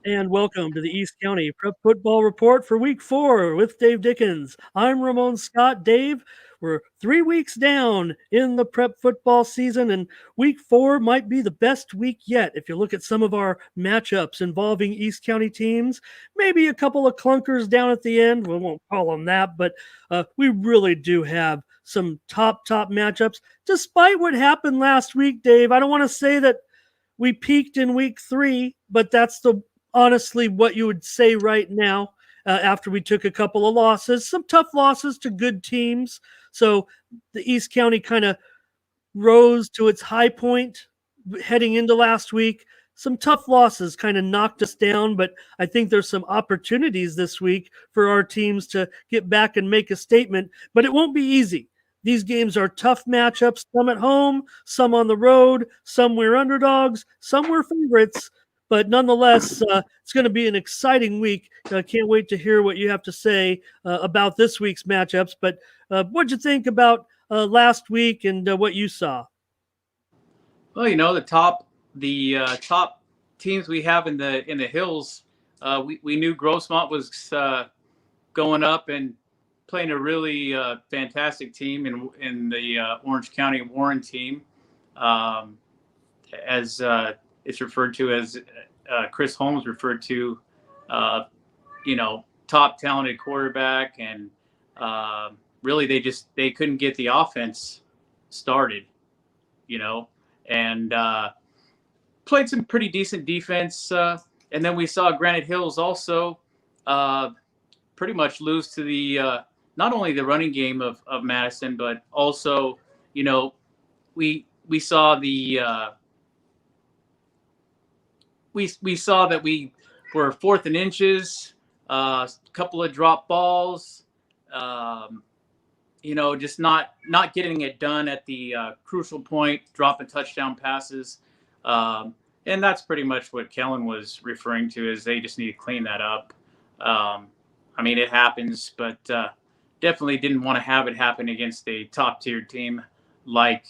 And welcome to the East County Prep Football Report for Week 4 with Dave Dickens. I'm Ramon Scott. Dave, we're 3 weeks down in the prep football season, and Week 4 might be the best week yet if you look at some of our matchups involving East County teams. Maybe a couple of clunkers down at the end. We won't call them that, but we really do have some top matchups. Despite what happened last week, Dave, I don't want to say that we peaked in Week 3, but that's honestly what you would say right now after we took a couple of losses, some tough losses to good teams. So the East County kind of rose to its high point heading into last week. Some tough losses kind of knocked us down, but I think there's some opportunities this week for our teams to get back and make a statement, but it won't be easy. These games are tough matchups, some at home, some on the road, some we're underdogs, some we're favorites. But nonetheless, it's going to be an exciting week. Can't wait to hear what you have to say about this week's matchups. But what'd you think about last week and what you saw? Well, the top teams we have in the hills, we knew Grossmont was going up and playing a really fantastic team in the Orange County Warren team, as it's referred to as Chris Holmes referred to, top talented quarterback, and really they couldn't get the offense started, and played some pretty decent defense. And then we saw Granite Hills also pretty much lose to the not only the running game of Madison, but also, we saw the we saw that we were 4th and inches, a couple of drop balls, just not getting it done at the crucial point, dropping touchdown passes. And that's pretty much what Kellen was referring to, is they just need to clean that up. It happens, but definitely didn't want to have it happen against a top-tier team like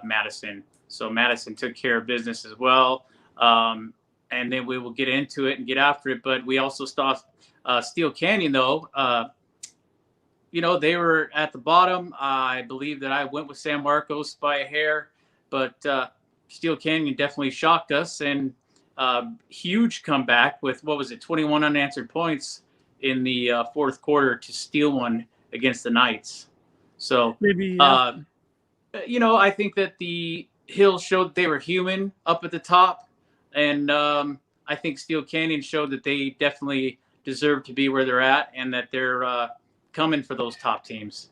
Madison. So Madison took care of business as well. And then we will get into it and get after it. But we also saw Steel Canyon, though. They were at the bottom. I believe that I went with San Marcos by a hair. But Steel Canyon definitely shocked us. And huge comeback with, 21 unanswered points in the fourth quarter to steal one against the Knights. So, Maybe, I think that the Hills showed they were human up at the top. And I think Steel Canyon showed that they definitely deserve to be where they're at, and that they're coming for those top teams.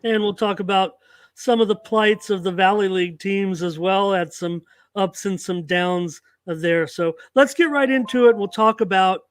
And we'll talk about some of the plights of the Valley League teams as well, at some ups and some downs there. So let's get right into it. We'll talk about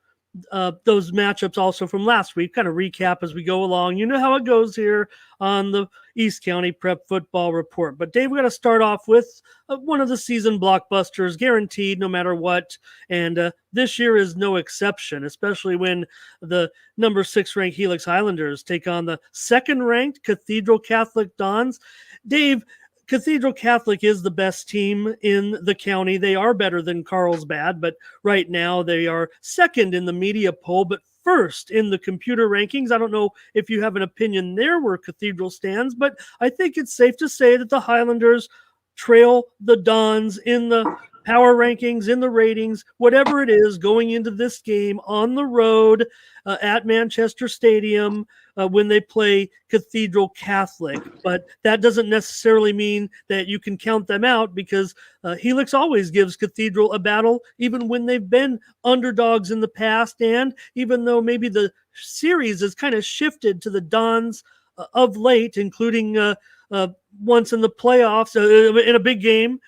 those matchups also from last week, kind of recap as we go along. You know how it goes here on the East County Prep Football Report. But Dave, we got to start off with one of the season blockbusters, guaranteed no matter what. And this year is no exception, especially when the number 6 ranked Helix Highlanders take on the 2nd ranked Cathedral Catholic Dons. Dave, Cathedral Catholic is the best team in the county. They are better than Carlsbad, but right now they are 2nd in the media poll, but 1st in the computer rankings. I don't know if you have an opinion there where Cathedral stands, but I think it's safe to say that the Highlanders trail the Dons in the power rankings, in the ratings, whatever it is, going into this game on the road at Manchester Stadium when they play Cathedral Catholic. But that doesn't necessarily mean that you can count them out, because Helix always gives Cathedral a battle, even when they've been underdogs in the past, and even though maybe the series has kind of shifted to the Dons of late, including once in the playoffs in a big game.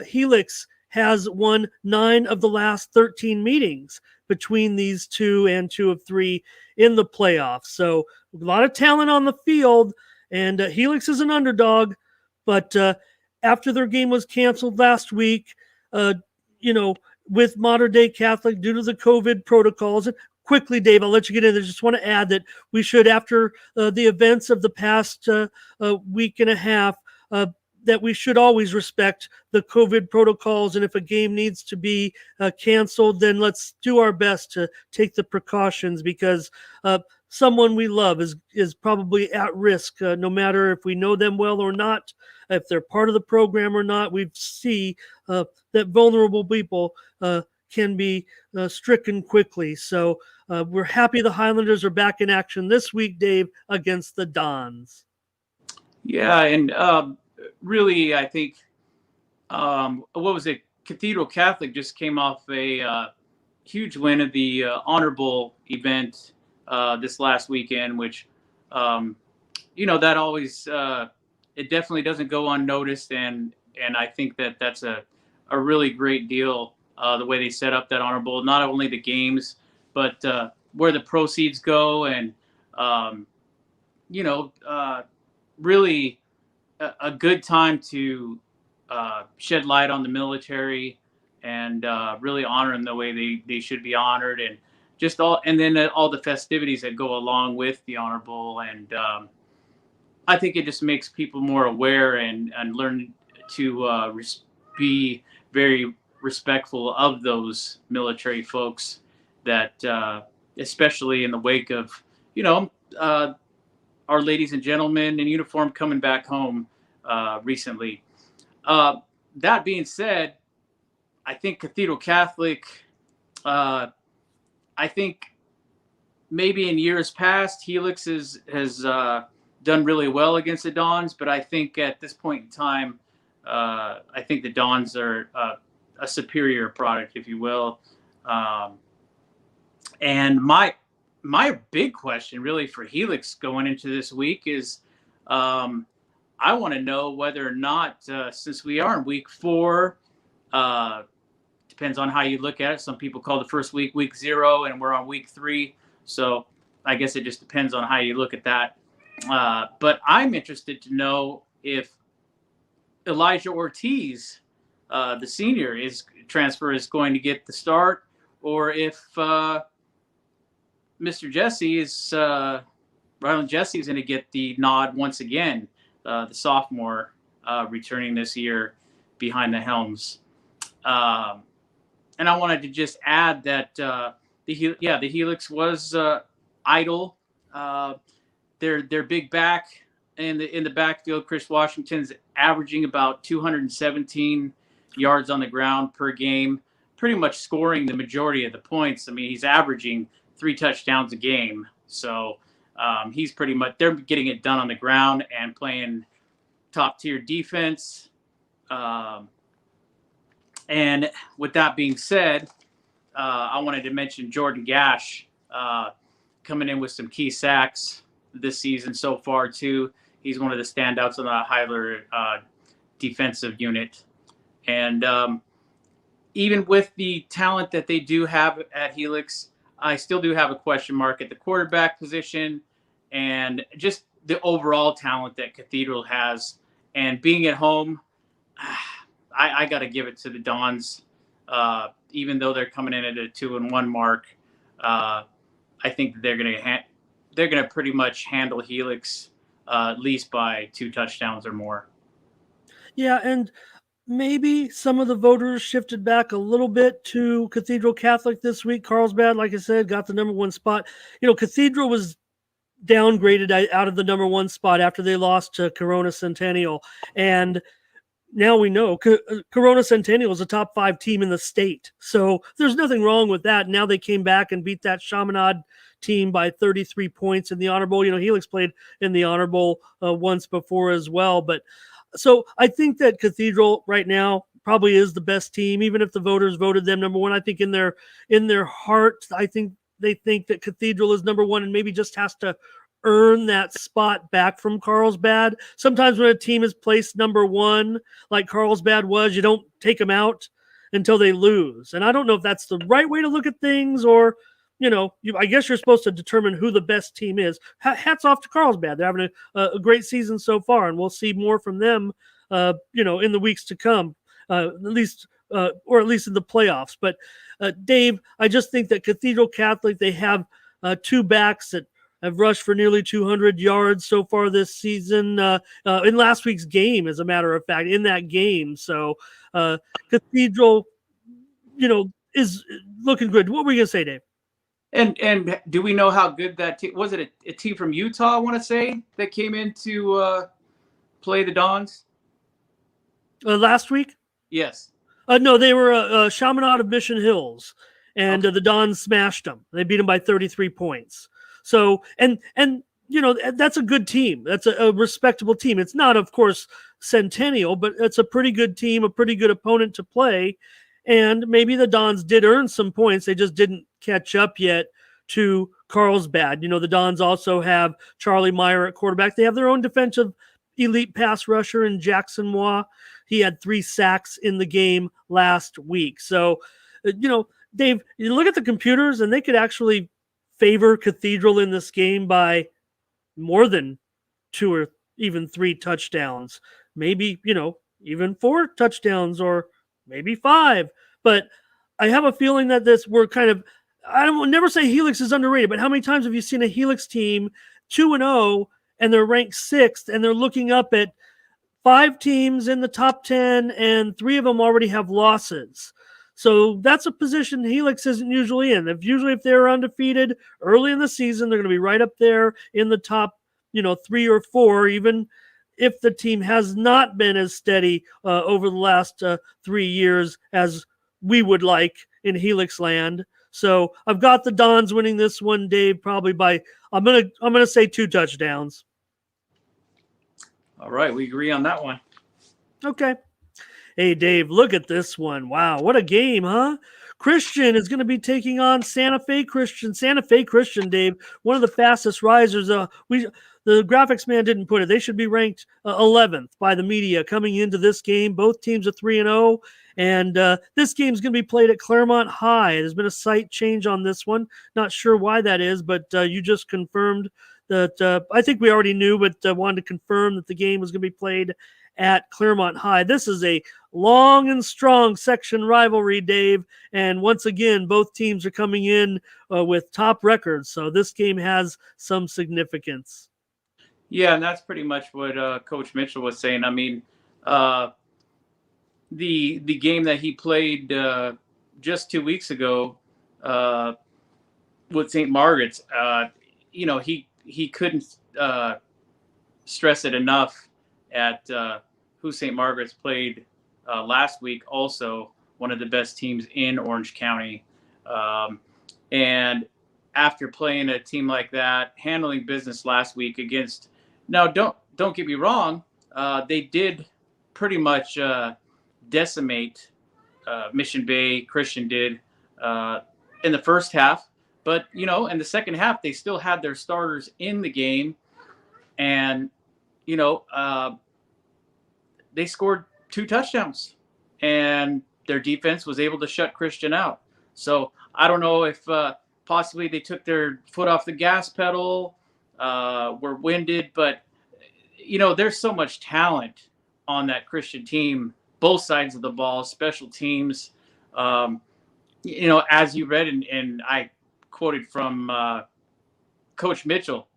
Helix has won 9 of the last 13 meetings between these two and 2 of 3 in the playoffs. So a lot of talent on the field, and Helix is an underdog. But after their game was canceled last week, with Modern Day Catholic due to the COVID protocols, and quickly, Dave, I'll let you get in. I just want to add that we should, after the events of the past week and a half, that we should always respect the COVID protocols. And if a game needs to be canceled, then let's do our best to take the precautions, because someone we love is probably at risk, no matter if we know them well or not, if they're part of the program or not. We see that vulnerable people can be stricken quickly. So we're happy the Highlanders are back in action this week, Dave, against the Dons. Yeah, and really, I think, what was it? Cathedral Catholic just came off a huge win at the Honor Bowl event this last weekend, which, that always, it definitely doesn't go unnoticed. And I think that that's a really great deal, the way they set up that Honor Bowl, not only the games, but where the proceeds go. And, really a good time to shed light on the military and really honor them the way they should be honored, and just then all the festivities that go along with the Honor Bowl. And I think it just makes people more aware and learn to be very respectful of those military folks that, especially in the wake of, our ladies and gentlemen in uniform coming back home recently. That being said, I think Cathedral Catholic, I think maybe in years past, Helix has done really well against the Dons, but I think at this point in time, I think the Dons are a superior product, if you will. And my big question really for Helix going into this week is, I want to know whether or not, since we are in week 4, depends on how you look at it. Some people call the first week 0, and we're on week 3. So I guess it just depends on how you look at that. But I'm interested to know if Elijah Ortiz, the senior, transfer is going to get the start, or if Mr. Jesse Ryland Jesse is going to get the nod once again, the sophomore returning this year behind the helms. And I wanted to just add that the Helix was idle. Their big back in the backfield, Chris Washington's averaging about 217 yards on the ground per game, pretty much scoring the majority of the points. I mean, he's averaging 3 touchdowns a game. So he's pretty much, they're getting it done on the ground and playing top tier defense. And with that being said, I wanted to mention Jordan Gash coming in with some key sacks this season so far too. He's one of the standouts on the Highler defensive unit. And even with the talent that they do have at Helix, I still do have a question mark at the quarterback position, and just the overall talent that Cathedral has. And being at home, I got to give it to the Dons. Even though they're coming in at a 2-1 mark, I think they're gonna pretty much handle Helix at least by 2 touchdowns or more. Yeah, and maybe some of the voters shifted back a little bit to Cathedral Catholic this week. Carlsbad, like I said, got the number 1 spot. Cathedral was downgraded out of the number 1 spot after they lost to Corona Centennial. And now we know Corona Centennial is a top 5 team in the state. So there's nothing wrong with that. Now they came back and beat that Chaminade team by 33 points in the Honor Bowl. Helix played in the Honor Bowl once before as well. But so I think that Cathedral right now probably is the best team, even if the voters voted them number 1. I think in their heart, I think they think that Cathedral is number 1 and maybe just has to earn that spot back from Carlsbad. Sometimes when a team is placed number 1, like Carlsbad was, you don't take them out until they lose. And I don't know if that's the right way to look at things, or I guess you're supposed to determine who the best team is. Hats off to Carlsbad. They're having a great season so far, and we'll see more from them, in the weeks to come. At least or at least in the playoffs. But Dave, I just think that Cathedral Catholic, they have two backs that have rushed for nearly 200 yards so far this season in last week's game, as a matter of fact, in that game. So Cathedral, is looking good. What were you going to say, Dave? And do we know how good that team was? It a team from Utah, I want to say, that came in to play the Dons Last week? Yes. No, they were Chaminade of Mission Hills, and Okay. the Dons smashed them. They beat them by 33 points. So, and that's a good team. That's a respectable team. It's not, of course, Centennial, but it's a pretty good team, a pretty good opponent to play. And maybe the Dons did earn some points. They just didn't catch up yet to Carlsbad. The Dons also have Charlie Meyer at quarterback. They have their own defensive elite pass rusher in Jackson Moore. He had 3 sacks in the game last week. So, Dave, you look at the computers and they could actually favor Cathedral in this game by more than 2 or even 3 touchdowns. Maybe, even 4 touchdowns or maybe 5. But I have a feeling that we're kind of, I will never say Helix is underrated, but how many times have you seen a Helix team 2-0 and they're ranked 6th and they're looking up at 5 teams in the top 10 and 3 of them already have losses? So that's a position Helix isn't usually in. If they're undefeated early in the season, they're going to be right up there in the top, 3 or 4, even if the team has not been as steady over the last 3 years as we would like in Helix land. So I've got the Dons winning this one, Dave, probably by I'm gonna say 2 touchdowns. All right, we agree on that one. Okay. Hey, Dave, look at this one. Wow, what a game, huh? Christian is going to be taking on Santa Fe Christian. Santa Fe Christian, Dave, one of the fastest risers. The graphics man didn't put it. They should be ranked 11th by the media coming into this game. Both teams are 3-0, and this game is going to be played at Claremont High. There's been a site change on this one. Not sure why that is, but you just confirmed that. I think we already knew, but wanted to confirm that the game was going to be played at Claremont High. This is a long and strong section rivalry, Dave. And once again, both teams are coming in with top records. So this game has some significance. Yeah, and that's pretty much what Coach Mitchell was saying. I mean, the game that he played just 2 weeks ago with St. Margaret's, he couldn't stress it enough at who St. Margaret's played last week, also one of the best teams in Orange County. And after playing a team like that, handling business last week against, now don't get me wrong, they did pretty much decimate Mission Bay Christian did in the first half. But, in the second half, they still had their starters in the game. And, they scored 2 touchdowns, and their defense was able to shut Christian out. So I don't know if possibly they took their foot off the gas pedal, were winded, but there's so much talent on that Christian team, both sides of the ball, special teams. As you read, and I quoted from Coach Mitchell,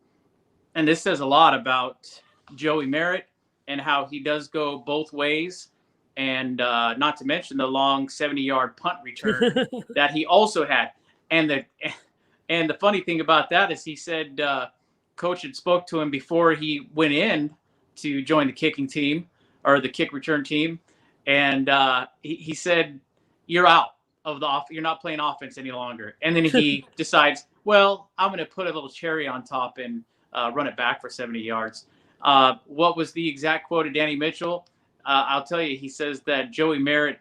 and this says a lot about Joey Merritt and how he does go both ways, and not to mention the long 70-yard punt return that he also had. And the funny thing about that is he said Coach had spoke to him before he went in to join the kicking team or the kick return team, and he said, "You're out of the you're not playing offense any longer." And then he decides, well, I'm going to put a little cherry on top and run it back for 70 yards. What was the exact quote of Danny Mitchell? I'll tell you, he says that Joey Merritt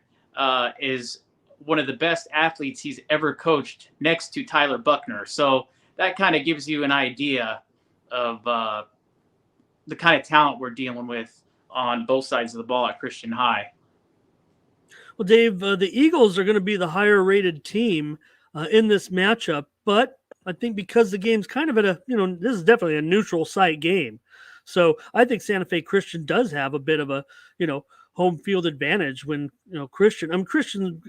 is one of the best athletes he's ever coached next to Tyler Buckner. So that kind of gives you an idea of the kind of talent we're dealing with on both sides of the ball at Christian High. Well, Dave, the Eagles are going to be the higher rated team in this matchup, but I think because the game's kind of at this is definitely a neutral site game. So I think Santa Fe Christian does have a bit of a, home field advantage when Christian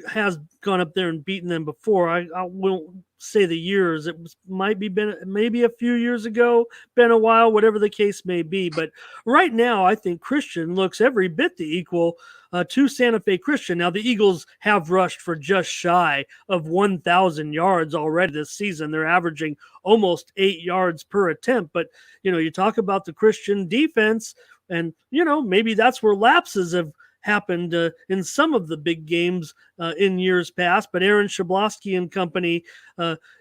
has gone up there and beaten them before. I won't say the years. Might be been maybe a few years ago, been a while, whatever the case may be. But right now, I think Christian looks every bit the equal to Santa Fe Christian. Now the Eagles have rushed for just shy of 1,000 yards already this season. They're averaging almost 8 yards per attempt. But you talk about the Christian defense. And, maybe that's where lapses have happened in some of the big games in years past. But Aaron Shablowski and company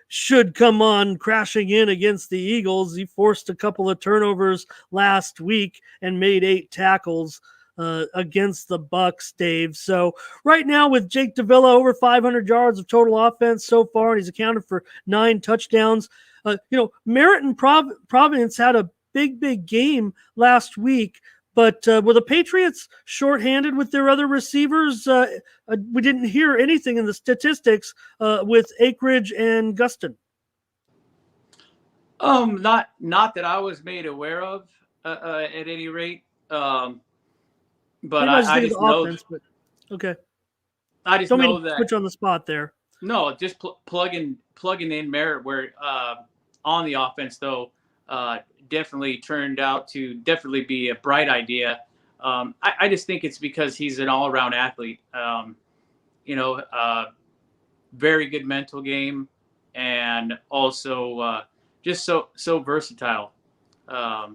should come on crashing in against the Eagles. He forced a couple of turnovers last week and made 8 tackles against the Bucks, Dave. So right now with Jake Davila over 500 yards of total offense so far, and he's accounted for 9 touchdowns. Merritt and Providence had a big game last week, but were the Patriots shorthanded with their other receivers? We didn't hear anything in the statistics with Akridge and Gustin. Not that I was made aware of at any rate. But I just know. Offense, but okay. I just know that switch on the spot there. No, just plugging in Merritt where on the offense though. Definitely turned out to be a bright idea. I just think it's because he's an all-around athlete. Very good mental game, and also just so versatile. I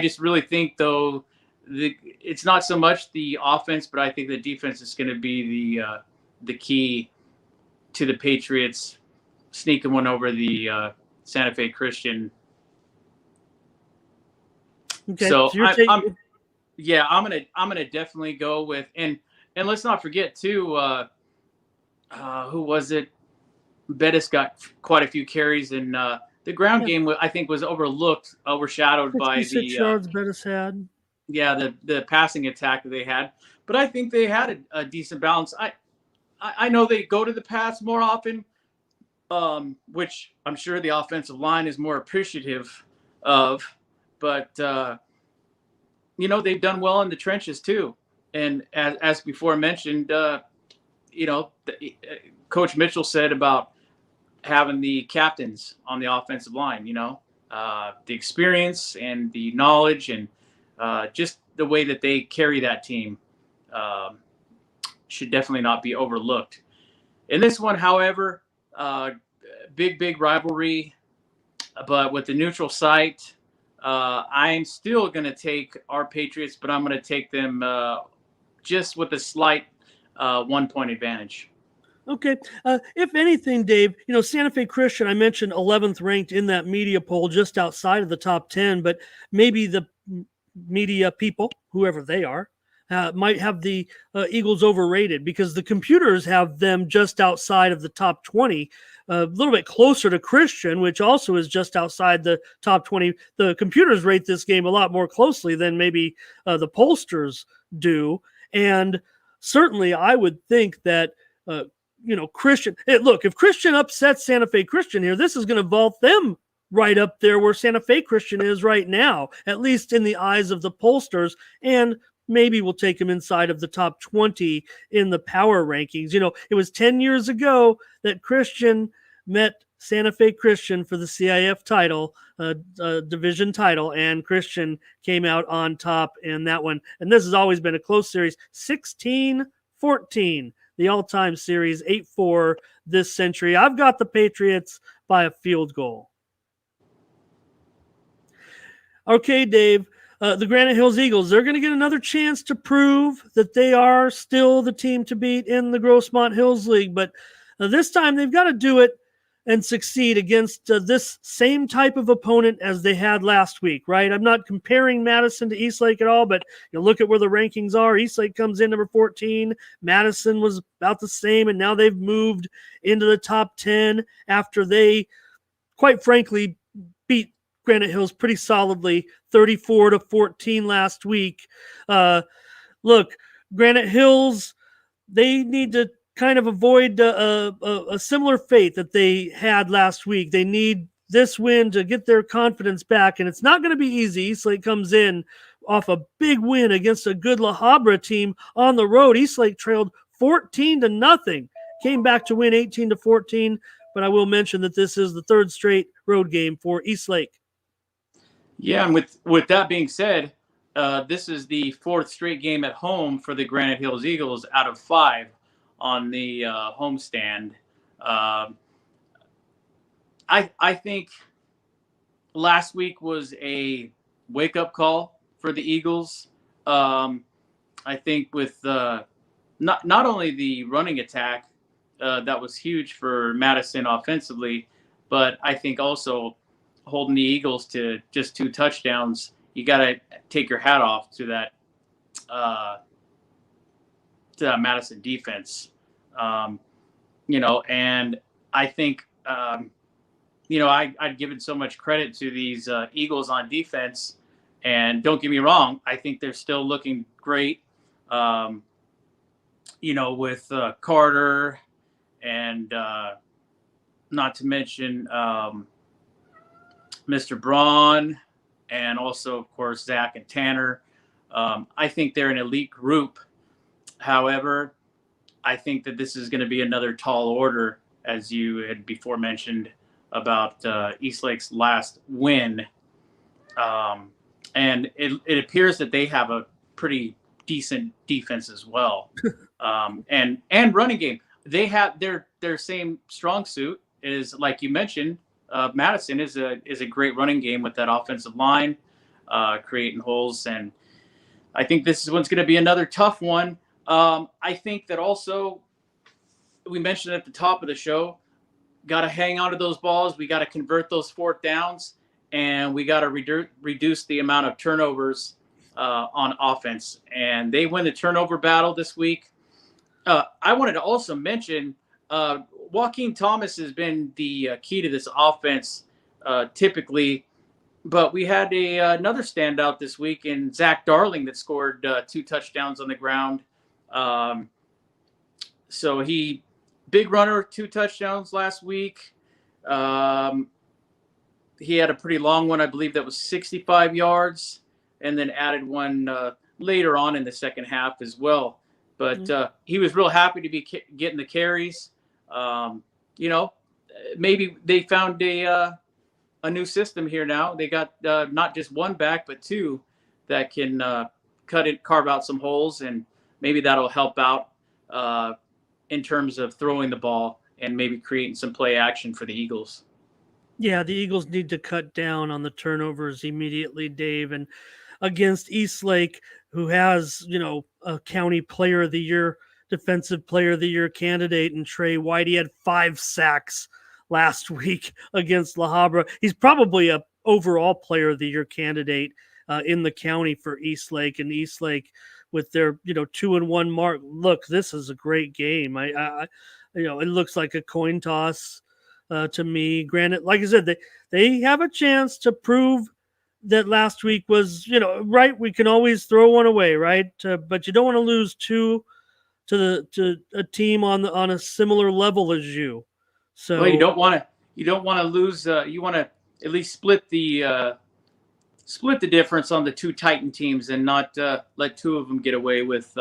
just really think though it's not so much the offense, but I think the defense is going to be the key to the Patriots sneaking one over the Santa Fe Christian. Okay, so I'm gonna definitely go with and let's not forget too. Who was it? Bettis got quite a few carries, and the ground game I think was overshadowed by the yards Bettis had. Yeah, the passing attack that they had, but I think they had a decent balance. I know they go to the pass more often. Which I'm sure the offensive line is more appreciative of, but they've done well in the trenches too. And as before mentioned, Coach Mitchell said about having the captains on the offensive line. The experience and the knowledge and just the way that they carry that team should definitely not be overlooked. In this one, however. Big rivalry, but with the neutral site, I'm still going to take our Patriots, but I'm going to take them just with a slight 1-point advantage. Okay. If anything, Dave, Santa Fe Christian, I mentioned 11th ranked in that media poll, just outside of the top 10, but maybe the media people, whoever they are, might have the Eagles overrated because the computers have them just outside of the top 20, a little bit closer to Christian, which also is just outside the top 20. The computers rate this game a lot more closely than maybe the pollsters do. And certainly I would think that, Christian, look, if Christian upsets Santa Fe Christian here, this is going to vault them right up there where Santa Fe Christian is right now, at least in the eyes of the pollsters. And maybe we'll take him inside of the top 20 in the power rankings. It was 10 years ago that Christian met Santa Fe Christian for the CIF title, division title, and Christian came out on top in that one. And this has always been a close series, 16-14, the all-time series, 8-4 this century. I've got the Patriots by a field goal. Okay, Dave. The Granite Hills Eagles, they're going to get another chance to prove that they are still the team to beat in the Grossmont Hills League. But this time they've got to do it and succeed against this same type of opponent as they had last week, right? I'm not comparing Madison to Eastlake at all, but you look at where the rankings are. Eastlake comes in number 14. Madison was about the same, and now they've moved into the top 10 after they, quite frankly, beat Granite Hills pretty solidly, 34-14 last week. Look, Granite Hills, they need to kind of avoid a similar fate that they had last week. They need this win to get their confidence back, and it's not going to be easy. Eastlake comes in off a big win against a good La Habra team on the road. Eastlake trailed 14-0, came back to win 18-14. But I will mention that this is the third straight road game for Eastlake. Yeah, and with that being said, this is the fourth straight game at home for the Granite Hills Eagles out of 5 on the homestand. I think last week was a wake-up call for the Eagles. I think with not only the running attack that was huge for Madison offensively, but I think also holding the Eagles to just 2 touchdowns. You got to take your hat off to that Madison defense. And I think I'd given so much credit to these Eagles on defense, and don't get me wrong, I think they're still looking great. With Carter and not to mention Mr. Braun, and also, of course, Zach and Tanner. I think they're an elite group. However, I think that this is going to be another tall order, as you had before mentioned about Eastlake's last win. And it appears that they have a pretty decent defense as well. And running game. They have their same strong suit is, like you mentioned, Madison is a great running game with that offensive line, creating holes. And I think this one's going to be another tough one. I think that also, we mentioned at the top of the show, got to hang on to those balls. We got to convert those 4th downs, and we got to reduce the amount of turnovers on offense. And they win the turnover battle this week. I wanted to also mention Joaquin Thomas has been the key to this offense typically, but we had another standout this week in Zach Darling that scored 2 touchdowns on the ground. So he, big runner, 2 touchdowns last week. He had a pretty long one, I believe that was 65 yards, and then added one later on in the second half as well. But he was real happy to be getting the carries. Maybe they found a new system here now. They got not just one back, but 2 that can carve out some holes, and maybe that'll help out in terms of throwing the ball and maybe creating some play action for the Eagles. Yeah, the Eagles need to cut down on the turnovers immediately, Dave. And against Eastlake, who has, a county player of the year, defensive player of the year candidate, and Trey White, he had 5 sacks last week against La Habra. He's probably a overall player of the year candidate in the county for Eastlake. And Eastlake, with their 2-1 mark, look, this is a great game. It looks like a coin toss to me. Granted, like I said, they have a chance to prove that last week was, right. We can always throw one away, right? But you don't want to lose 2 to a team on a similar level as you. So well, you don't want to lose. You want to at least split the difference on the 2 Titan teams, and not let 2 of them get away with,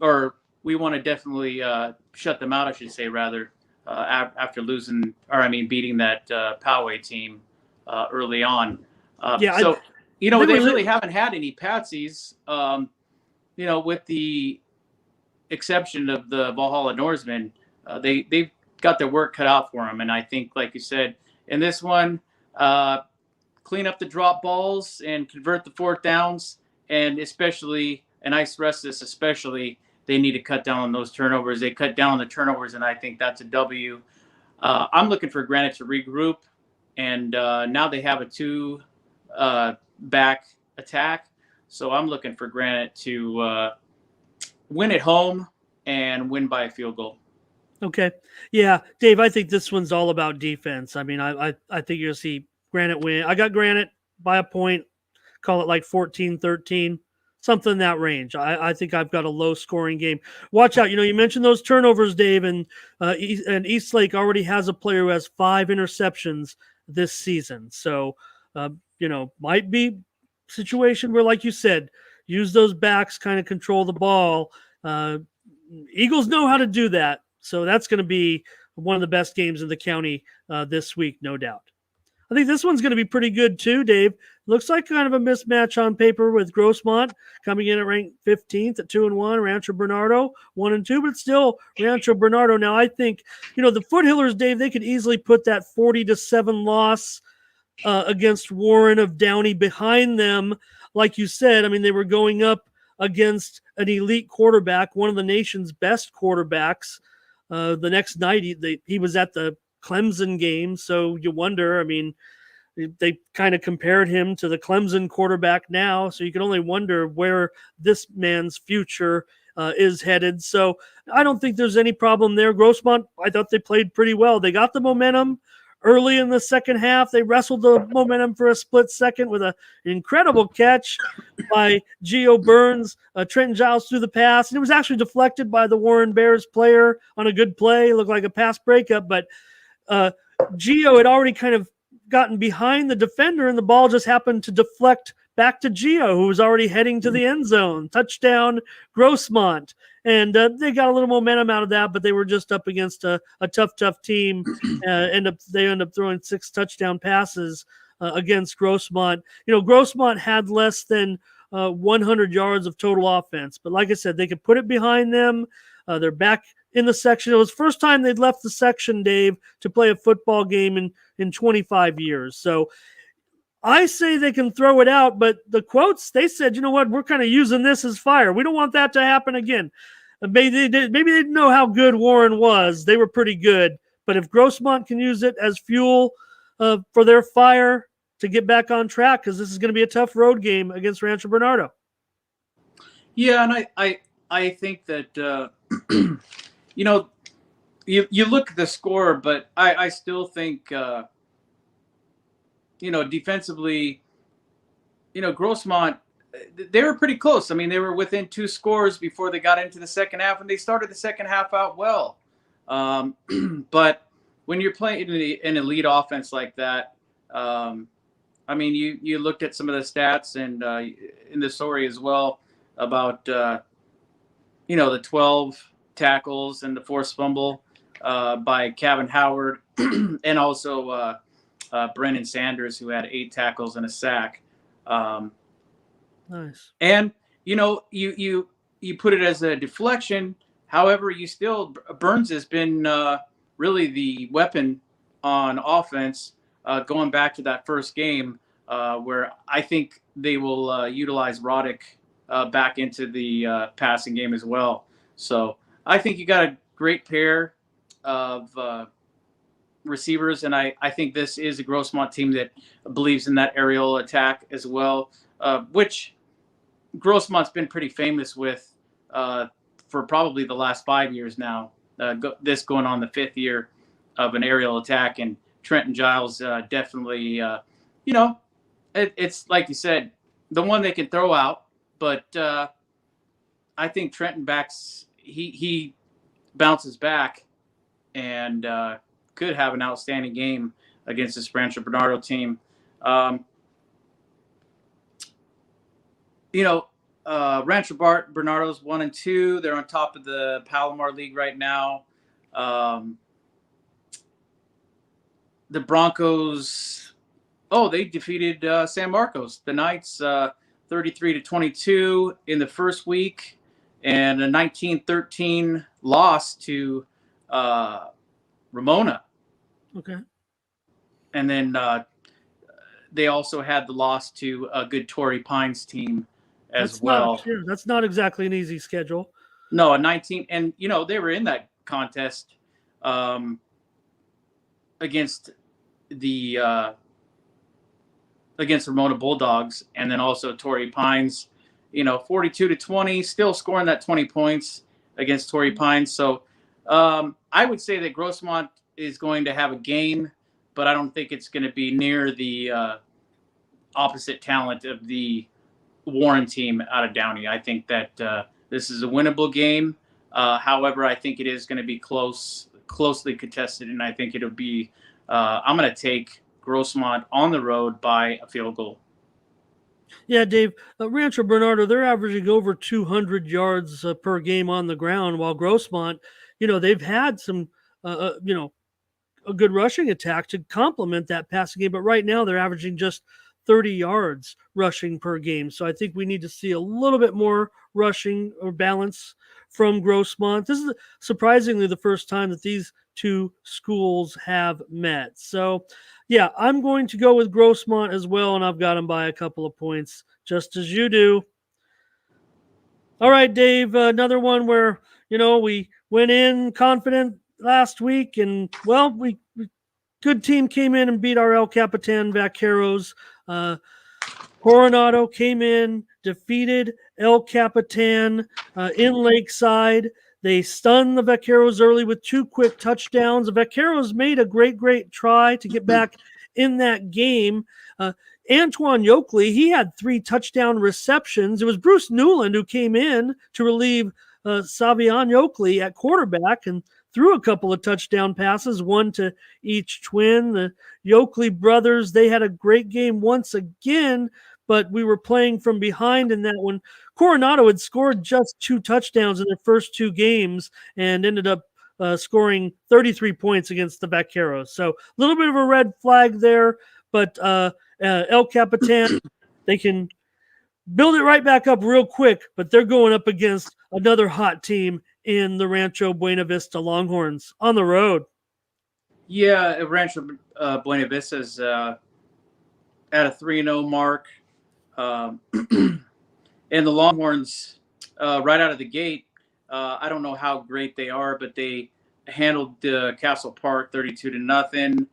or we want to definitely shut them out, I should say, rather, after beating that Poway team early on. They really haven't had any patsies, with the exception of the Valhalla Norsemen. They've got their work cut out for them. And I think, like you said, in this one, clean up the drop balls and convert the 4th downs. And especially, and I stress this especially, they need to cut down on those turnovers. They cut down on the turnovers, and I think that's a W. I'm looking for Granite to regroup, and now they have a 2 back attack. So I'm looking for Granite to win at home and win by a field goal. Okay. Yeah, Dave, I think this one's all about defense. I mean, I think you'll see Granite win. I got Granite by a point, call it like 14-13. Something in that range. I think I've got a low-scoring game. Watch out. You mentioned those turnovers, Dave, and Eastlake already has a player who has 5 interceptions this season. So might be situation where, like you said, use those backs, kind of control the ball. Eagles know how to do that. So that's going to be one of the best games in the county this week, no doubt. I think this one's going to be pretty good too, Dave. Looks like kind of a mismatch on paper with Grossmont coming in at ranked 15th at 2-1, Rancho Bernardo 1-2, but still Rancho Bernardo. Now I think the Foothillers, Dave, they could easily put that 40-7 loss against Warren of Downey behind them. Like you said, I mean, they were going up against an elite quarterback, one of the nation's best quarterbacks. The next night, he was at the Clemson game, so you wonder, I mean, they kind of compared him to the Clemson quarterback now, so you can only wonder where this man's future is headed. So I don't think there's any problem there. Grossmont, I thought they played pretty well. They got the momentum early in the second half. They wrestled the momentum for a split second with an incredible catch by Gio Burns. Trenton Giles threw the pass, and it was actually deflected by the Warren Bears player on a good play. It looked like a pass breakup, but Gio had already kind of gotten behind the defender, and the ball just happened to deflect back to Gio, who was already heading to the end zone. Touchdown, Grossmont. And they got a little momentum out of that, but they were just up against a tough team. They end up throwing 6 touchdown passes against Grossmont. Grossmont had less than 100 yards of total offense, but like I said, they could put it behind them. They're back in the section. It was the first time they'd left the section, Dave, to play a football game in 25 years. So I say they can throw it out, but the quotes, they said, you know what, we're kind of using this as fire. We don't want that to happen again. Maybe they didn't know how good Warren was. They were pretty good. But if Grossmont can use it as fuel for their fire to get back on track, because this is going to be a tough road game against Rancho Bernardo. Yeah, and I think that, you look at the score, but I still think, defensively, Grossmont, they were pretty close. I mean, they were within 2 scores before they got into the second half, and they started the second half out well. But when you're playing an elite offense like that, I mean, you looked at some of the stats and in the story as well about, the 12 tackles and the forced fumble by Kevin Howard and also Brennan Sanders, who had 8 tackles and a sack. Nice. And, you put it as a deflection. However, Burns has been really the weapon on offense going back to that first game where I think they will utilize Roddick back into the passing game as well. So I think you got a great pair of receivers, and I think this is a Grossmont team that believes in that aerial attack as well, which Grossmont's been pretty famous with for probably the last 5 years now. This going on the 5th year of an aerial attack, and Trenton Giles definitely, it's like you said, the one they can throw out, but I think Trenton he bounces back and could have an outstanding game against this Rancho Bernardo team. Rancho Bernardo's 1-2. They're on top of the Palomar League right now. The Broncos, they defeated San Marcos. The Knights 33-22 in the first week, and a 19-13 loss to Ramona. Okay. And then they also had the loss to a good Torrey Pines team as well. That's not exactly an easy schedule. No, a 19, and they were in that contest against the Ramona Bulldogs, and then also Torrey Pines. 42-20, still scoring that 20 points against Torrey Pines. So I would say that Grossmont is going to have a game, but I don't think it's going to be near the opposite talent of the Warren team out of Downey. I think that this is a winnable game. However, I think it is going to be closely contested, and I think it'll be I'm going to take Grossmont on the road by a field goal. Yeah, Dave, Rancho Bernardo, they're averaging over 200 yards per game on the ground, while Grossmont, they've had some, a good rushing attack to complement that passing game. But right now they're averaging just 30 yards rushing per game. So I think we need to see a little bit more rushing or balance from Grossmont. This is surprisingly the first time that these two schools have met. So yeah, I'm going to go with Grossmont as well, and I've got them by a couple of points, just as you do. All right, Dave, another one where, we went in confident last week, and well, we good team came in and beat our El Capitan Vaqueros. Coronado came in, defeated El Capitan in Lakeside. They stunned the Vaqueros early with 2 quick touchdowns. The Vaqueros made a great try to get back in that game. Antoine Yokley, he had 3 touchdown receptions. It was Bruce Newland who came in to relieve Savion Yokley at quarterback and threw a couple of touchdown passes, one to each twin. The Yokley brothers, they had a great game once again, but we were playing from behind in that one. Coronado had scored just 2 touchdowns in their first 2 games and ended up scoring 33 points against the Vaqueros. So a little bit of a red flag there, but El Capitan, they can build it right back up real quick, but they're going up against another hot team in the Rancho Buena Vista Longhorns on the road. Yeah, Rancho Buena Vista's at a 3-0 mark. And the Longhorns, right out of the gate, I don't know how great they are, but they handled Castle Park 32-0.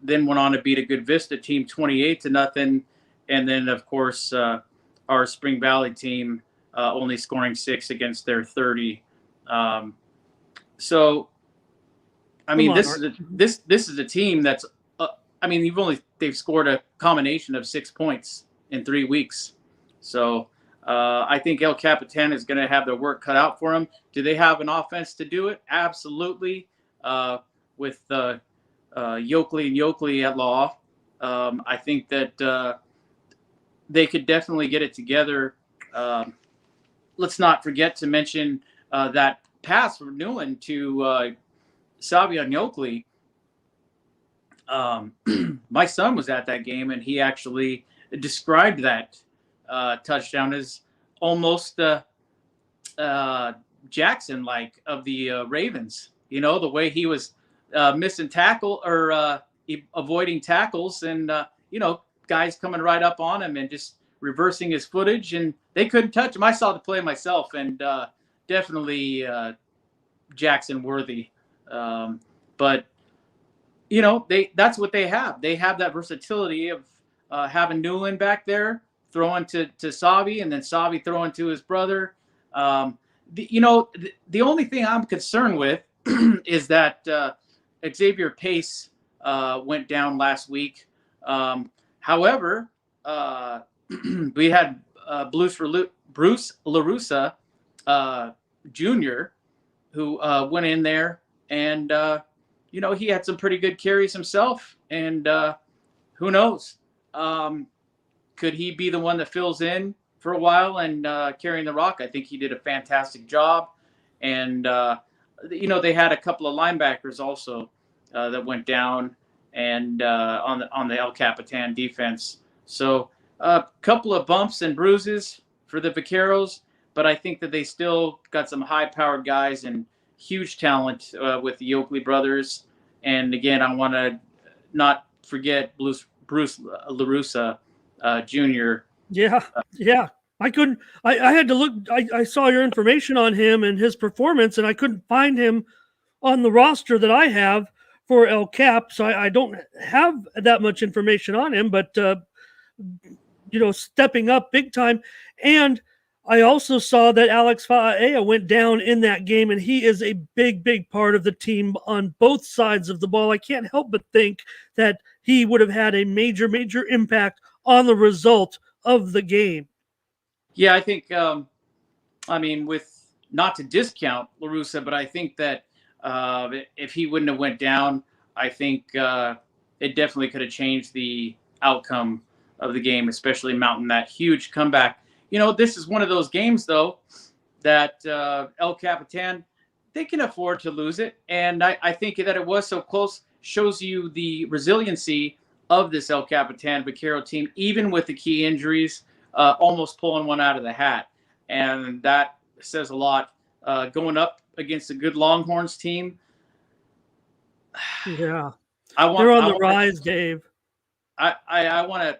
Then went on to beat a good Vista team 28-0. And then, of course, our Spring Valley team only scoring 6 against their 30. So, I mean, this is a team that's. I mean, they've scored a combination of 6 points in 3 weeks. So I think El Capitan is going to have their work cut out for them. Do they have an offense to do it? Absolutely. With Yokley and Yokley at law, I think that they could definitely get it together. Let's not forget to mention that pass from Newland to Savion Yokley. My son was at that game, and he actually described that touchdown as almost Jackson-like of the Ravens. The way he was missing tackle or avoiding tackles, and guys coming right up on him and just reversing his footage, and they couldn't touch him. I saw the play myself, and definitely Jackson worthy. But that's what they have. They have that versatility of having Newland back there throwing to Savi, and then Savi throwing to his brother. The only thing I'm concerned with is that Xavier Pace went down last week. However, we had Bruce LaRussa Jr., who went in there, and he had some pretty good carries himself. And who knows? Could he be the one that fills in for a while and carrying the rock? I think he did a fantastic job. And they had a couple of linebackers also that went down, and on the El Capitan defense. So a couple of bumps and bruises for the Vaqueros, but I think that they still got some high-powered guys and huge talent with the Yokley brothers. And again, I want to not forget Bruce LaRussa Jr. Yeah. I couldn't. I had to look. I saw your information on him and his performance, and I couldn't find him on the roster that I have for El Cap. So I don't have that much information on him, but stepping up big time. And I also saw that Alex Fa'aea went down in that game, and he is a big part of the team on both sides of the ball. I can't help but think that he would have had a major impact on the result of the game. Yeah, I think, with not to discount LaRussa, but I think that if he wouldn't have went down, I think it definitely could have changed the outcome of the game, especially mounting that huge comeback. This is one of those games, though, that El Capitan, they can afford to lose it. And I think that it was so close shows you the resiliency of this El Capitan Vaquero team, even with the key injuries, almost pulling one out of the hat. And that says a lot. Going up against a good Longhorns team. Yeah. I They're want on I the want rise, Dave. I want to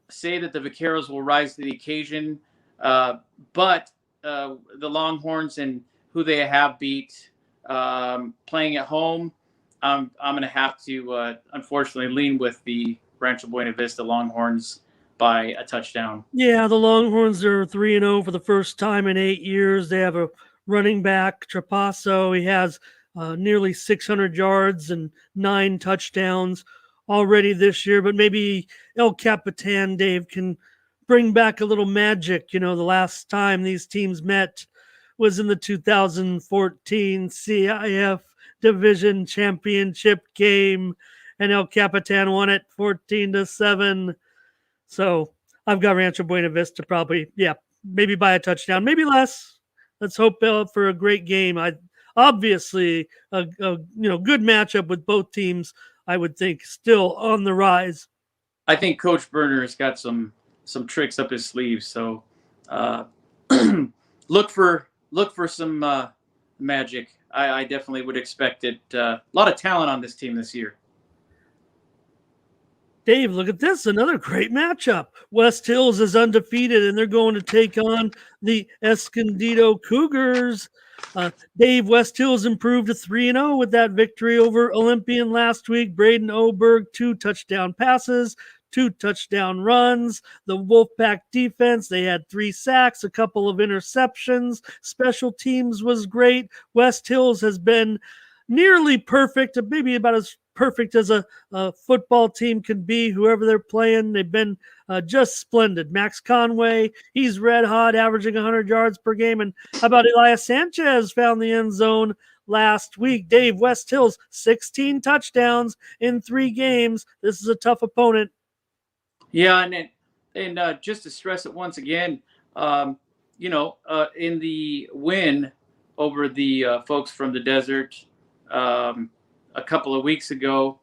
say that the Vaqueros will rise to the occasion, but the Longhorns and who they have beat, playing at home, I'm going to have to unfortunately lean with the Rancho Buena Vista Longhorns by a touchdown. Yeah, the Longhorns are 3-0 for the first time in 8 years. They have a running back, Trapasso. He has nearly 600 yards and 9 touchdowns already this year. But maybe El Capitan, Dave, can bring back a little magic. The last time these teams met was in the 2014 CIF Division Championship game, and El Capitan won it 14-7. So I've got Rancho Buena Vista probably, maybe by a touchdown, maybe less. Let's hope for a great game. Obviously a good matchup with both teams. I would think still on the rise. I think Coach Berner has got some tricks up his sleeve. So look for some magic. I definitely would expect it. A lot of talent on this team this year. Dave, look at this. Another great matchup. West Hills is undefeated, and they're going to take on the Escondido Cougars. Dave, West Hills improved to 3-0 with that victory over Olympian last week. Braden Oberg, 2 touchdown passes, 2 touchdown runs. The Wolfpack defense, they had 3 sacks, a couple of interceptions. Special teams was great. West Hills has been nearly perfect, maybe about as perfect as a football team can be. Whoever they're playing, they've been just splendid. Max Conway, he's red hot, averaging 100 yards per game. And how about Elias Sanchez found the end zone last week? Dave, West Hills, 16 touchdowns in 3 games. This is a tough opponent. Yeah, and just to stress it once again, in the win over the folks from the desert a couple of weeks ago,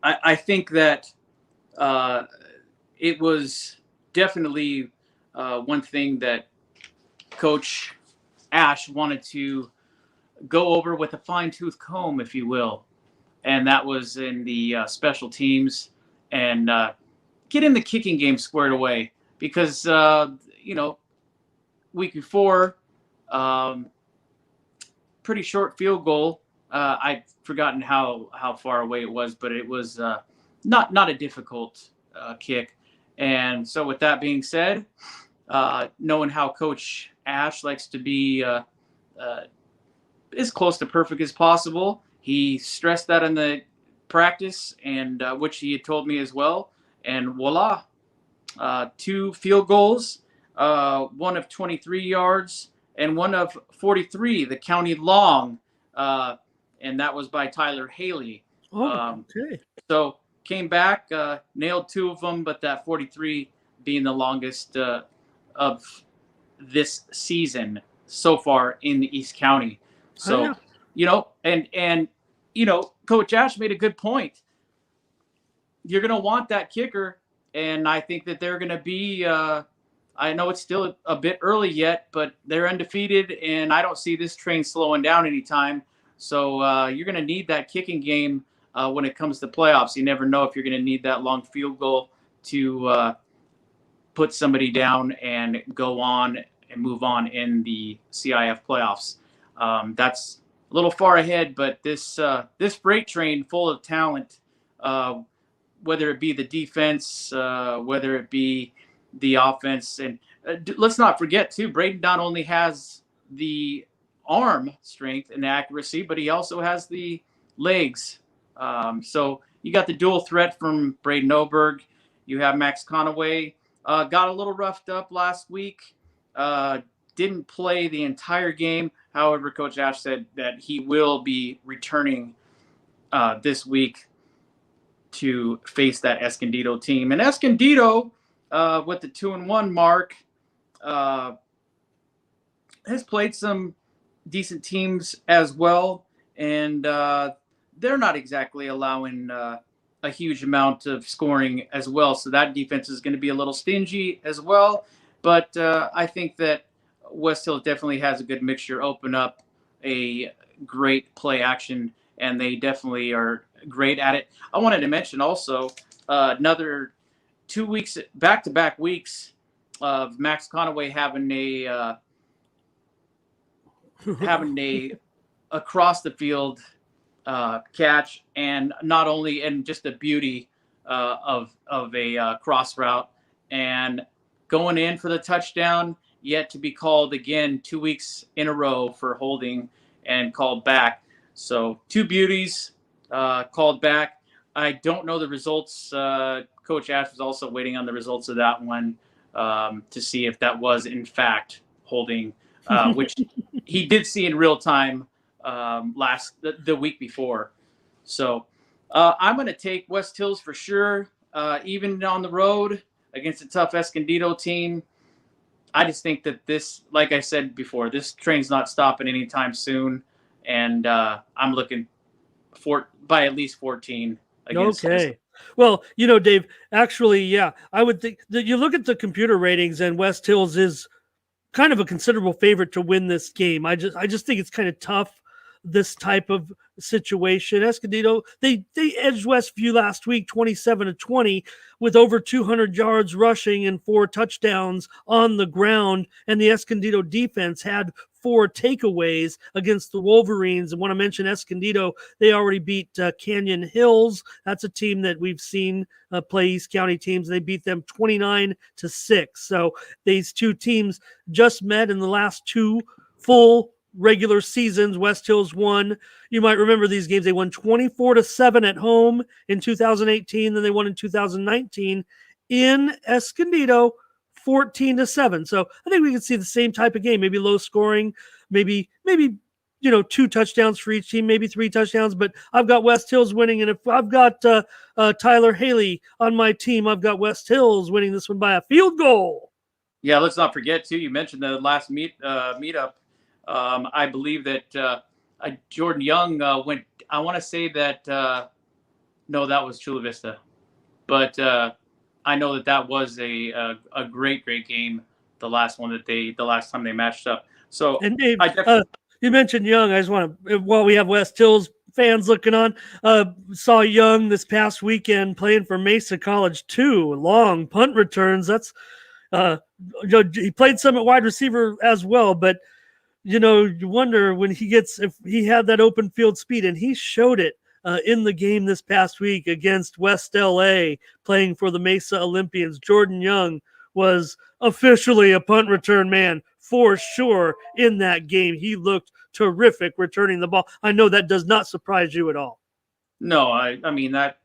I think that it was definitely one thing that Coach Ash wanted to go over with a fine-tooth comb, if you will, and that was in the special teams and getting the kicking game squared away because week before, pretty short field goal. I've forgotten how far away it was, but it was not a difficult kick. And so with that being said, knowing how Coach Ash likes to be as close to perfect as possible, he stressed that in the practice, and which he had told me as well. And voila, 2 field goals, one of 23 yards and one of 43, the county long, and that was by Tyler Haley. Okay. So came back, nailed 2 of them, but that 43 being the longest of this season so far in the East County. So, and Coach Ash made a good point. You're going to want that kicker, and I think that they're going to be I know it's still a bit early yet, but they're undefeated, and I don't see this train slowing down anytime. So you're going to need that kicking game when it comes to playoffs. You never know if you're going to need that long field goal to put somebody down and go on and move on in the CIF playoffs. That's a little far ahead, but this freight train full of talent, whether it be the defense, whether it be the offense, and let's not forget too, Braden not only has the arm strength and accuracy, but he also has the legs. So you got the dual threat from Braden Oberg. You have Max Conaway, got a little roughed up last week, didn't play the entire game. However, Coach Ash said that he will be returning this week to face that Escondido team. And Escondido, with the 2-1 mark, has played some decent teams as well, and they're not exactly allowing a huge amount of scoring as well. So that defense is going to be a little stingy as well. But I think that West Hill definitely has a good mixture, open up a great play action, and they definitely are great at it. I wanted to mention also another 2 weeks, back-to-back weeks of Max Conaway having a across the field catch, and not only and just the beauty of a cross route, and going in for the touchdown, yet to be called again 2 weeks in a row for holding and called back. So 2 beauties called back. I don't know the results. Coach Ash was also waiting on the results of that one to see if that was in fact holding, which he did see in real time the week before. So I'm going to take West Hills for sure, even on the road against a tough Escondido team. I just think that this, like I said before, this train's not stopping anytime soon, and I'm looking for by at least 14 against. Okay. Well, Dave, actually, yeah, I would think that you look at the computer ratings, and West Hills is kind of a considerable favorite to win this game. I just think it's kind of tough, this type of situation. Escondido, they edged Westview last week 27-20 with over 200 yards rushing and 4 touchdowns on the ground, and the Escondido defense had 4 takeaways against the Wolverines. And when I mention Escondido, they already beat Canyon Hills. That's a team that we've seen play East County teams. They beat them 29-6. So these two teams just met in the last 2 full regular seasons. West Hills won. You might remember these games. They won 24-7 at home in 2018. Then they won in 2019 in Escondido, 14-7. So I think we can see the same type of game, maybe low scoring, maybe 2 touchdowns for each team, maybe 3 touchdowns, but I've got West Hills winning. And if I've got Tyler Haley on my team, I've got West Hills winning this one by a field goal. Yeah, let's not forget too, you mentioned the last meetup. I believe that Jordan Young went, I want to say that, no, that was Chula Vista, but I know that was a great game. The last time they matched up. So, and Dave, you mentioned Young. I just want to, while we have West Hills fans looking on, saw Young this past weekend playing for Mesa College 2, long punt returns. That's he played some at wide receiver as well, but you wonder when if he had that open field speed, and he showed it in the game this past week against West LA, playing for the Mesa Olympians. Jordan Young was officially a punt return man for sure in that game. He looked terrific returning the ball. I know that does not surprise you at all. No, I mean that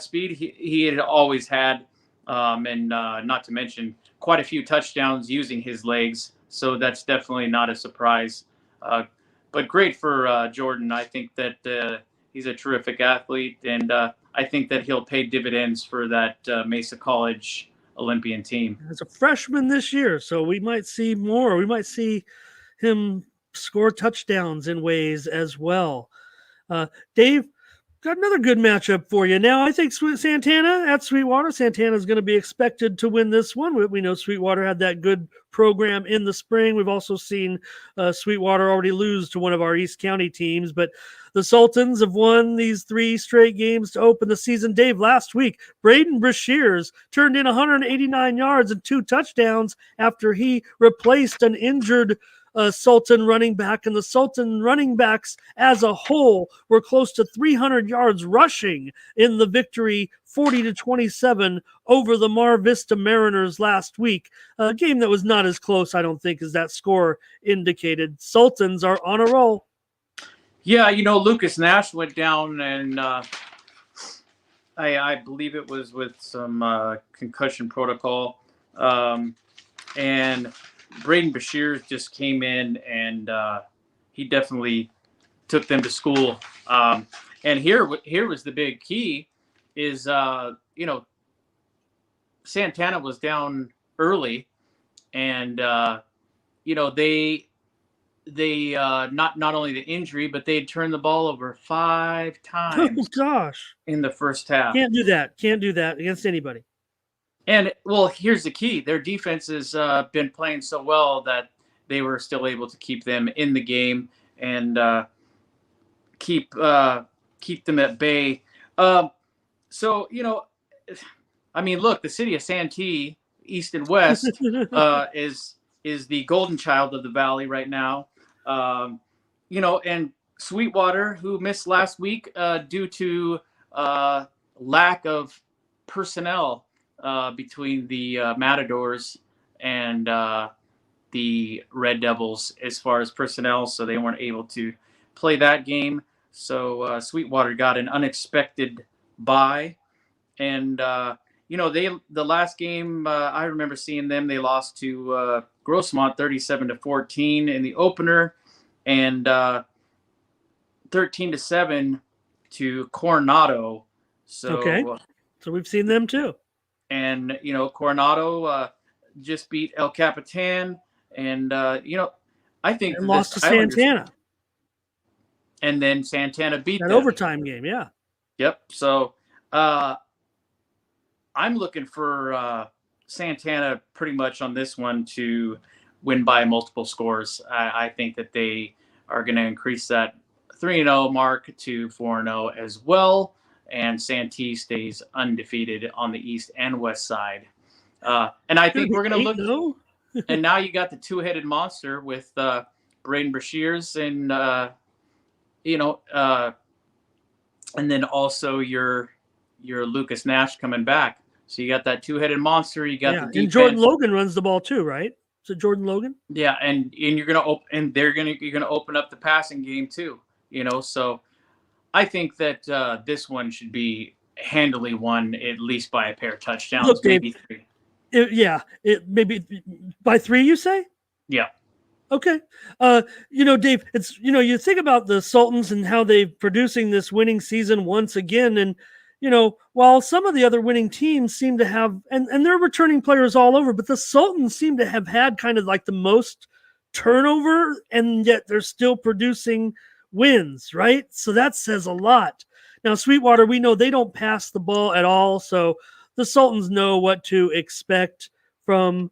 speed he had always had, and not to mention quite a few touchdowns using his legs. So that's definitely not a surprise. But great for Jordan. I think that he's a terrific athlete, and I think that he'll pay dividends for that Mesa College Olympian team. As a freshman this year, so we might see more. We might see him score touchdowns in ways as well. Dave, got another good matchup for you. Now, I think Santana at Sweetwater. Santana is going to be expected to win this one. We know Sweetwater had that good program in the spring. We've also seen Sweetwater already lose to one of our East County teams, but the Sultans have won these 3 straight games to open the season. Dave, last week, Braden Brashears turned in 189 yards and 2 touchdowns after he replaced an injured Sultan running back, and the Sultan running backs as a whole were close to 300 yards rushing in the victory 40-27 over the Mar Vista Mariners last week. A game that was not as close, I don't think, as that score indicated. Sultans are on a roll. Yeah, Lucas Nash went down, and I believe it was with some concussion protocol, and Braden Bashir just came in, and he definitely took them to school. And here was the big key is, Santana was down early, and they not only the injury, but they had turned the ball over 5 Oh times gosh, in the first half. can't do that. Can't do that against anybody. And well, here's the key: their defense has been playing so well that they were still able to keep them in the game and keep them at bay. So I mean, look, the city of Santee, east and west, is the golden child of the valley right now. And Sweetwater, who missed last week due to lack of personnel between the Matadors and the Red Devils as far as personnel, so they weren't able to play that game. So Sweetwater got an unexpected bye, and the last game I remember seeing them, they lost to Grossmont 37-14 in the opener, and 13-7 to Coronado. So okay, so we've seen them too. And Coronado just beat El Capitan, and I think and lost to Santana. And then Santana beat that them. Overtime game, yeah. Yep. So I'm looking for Santana pretty much on this one to win by multiple scores. I think that they are going to increase that 3-0 mark to 4-0 as well. And Santee stays undefeated on the east and west side. And I think we're going to look. And now you got the two-headed monster with Braden Brashears and, and then also your Lucas Nash coming back. So you got that two-headed monster. You got the defense. And Jordan Logan runs the ball too, right? So Jordan Logan. Yeah, and you're gonna you're gonna open up the passing game too. So I think that this one should be handily won at least by a pair of touchdowns. Look, maybe Dave, 3. Maybe by 3. You say? Yeah. Okay. Dave, it's you think about the Sultans and how they're producing this winning season once again, and while some of the other winning teams seem to have, and they're returning players all over, but the Sultans seem to have had kind of like the most turnover, and yet they're still producing wins, right? So that says a lot. Now, Sweetwater, we know they don't pass the ball at all, so the Sultans know what to expect from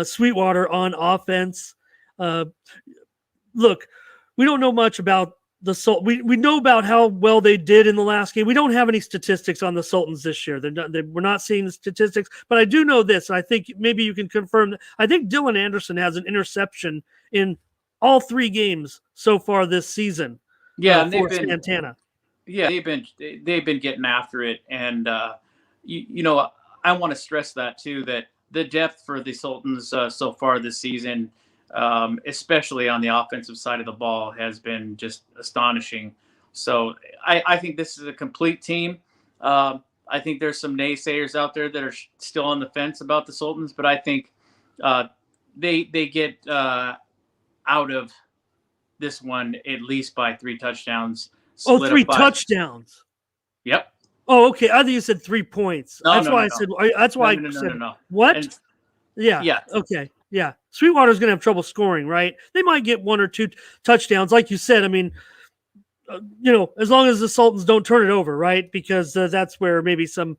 Sweetwater on offense. Look, we don't know much about the Sultans. We know about how well they did in the last game. We don't have any statistics on the Sultans this year. We're not seeing the statistics, but I do know this. And I think maybe you can confirm that. I think Dylan Anderson has an interception in all 3 games so far this season. Yeah, for Santana. Yeah, they've been getting after it, and I want to stress that too, that the depth for the Sultans so far this season, especially on the offensive side of the ball, has been just astonishing. So I think this is a complete team. I think there's some naysayers out there that are still on the fence about the Sultans, but I think they get out of this one at least by 3 touchdowns. 3 touchdowns. Yep. Oh, okay. I think you said 3 points. That's why I said. That's why I said. What? And, yeah. Okay. Yeah. Sweetwater's going to have trouble scoring, right? They might get 1 or 2 touchdowns, like you said. I mean, as long as the Sultans don't turn it over, right? Because that's where maybe some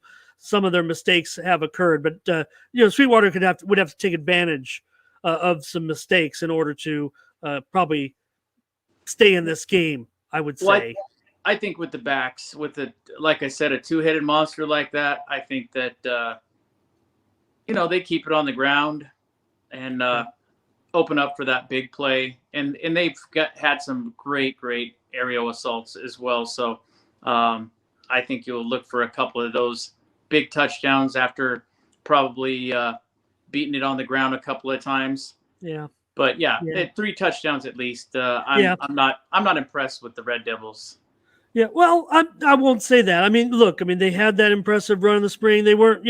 of their mistakes have occurred. But Sweetwater would have to take advantage of some mistakes in order to probably stay in this game, I would say. I think with the backs, like I said, a two-headed monster like that, I think that they keep it on the ground and open up for that big play, and they've had some great aerial assaults as well. So I think you'll look for a couple of those big touchdowns after probably beating it on the ground a couple of times. Yeah. But 3 touchdowns at least. I'm not impressed with the Red Devils. Yeah, well, I won't say that. I mean, look, they had that impressive run in the spring. They weren't,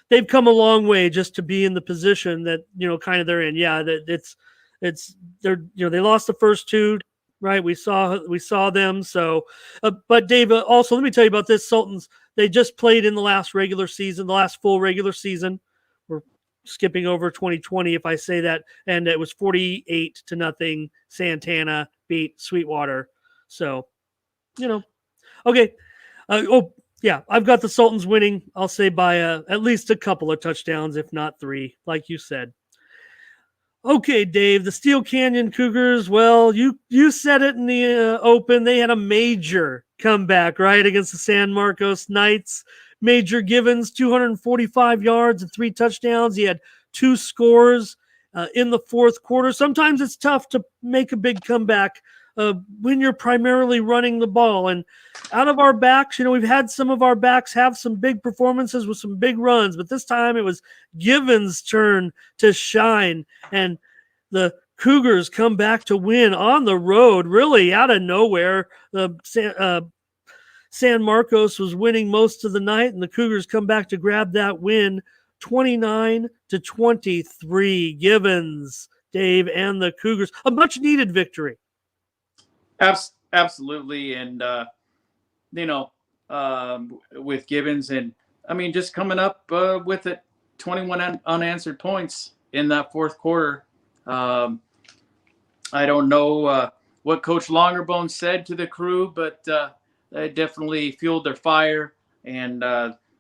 they've come a long way just to be in the position that kind of they're in. Yeah, that they lost the first 2. right? We saw them. So, but Dave, also let me tell you about this. Sultans, they just played in the last full regular season. We're skipping over 2020 if I say that, and it was 48-0. Santana beat Sweetwater. So, okay. I've got the Sultans winning. I'll say by at least a couple of touchdowns, if not 3, like you said. Okay, Dave, the Steel Canyon Cougars. Well, you said it in the open. They had a major comeback, right, against the San Marcos Knights. Major Givens, 245 yards and 3 touchdowns. He had 2 scores in the fourth quarter. Sometimes it's tough to make a big comeback when you're primarily running the ball. And out of our backs, we've had some of our backs have some big performances with some big runs, but this time it was Givens' turn to shine, and the Cougars come back to win on the road, really out of nowhere. San Marcos was winning most of the night, and the Cougars come back to grab that win, 29-23. Givens, Dave, and the Cougars, a much-needed victory. Absolutely, and with Givens, and I mean, just coming up with it, 21 unanswered points in that fourth quarter. I don't know what Coach Longerbone said to the crew, but it definitely fueled their fire, and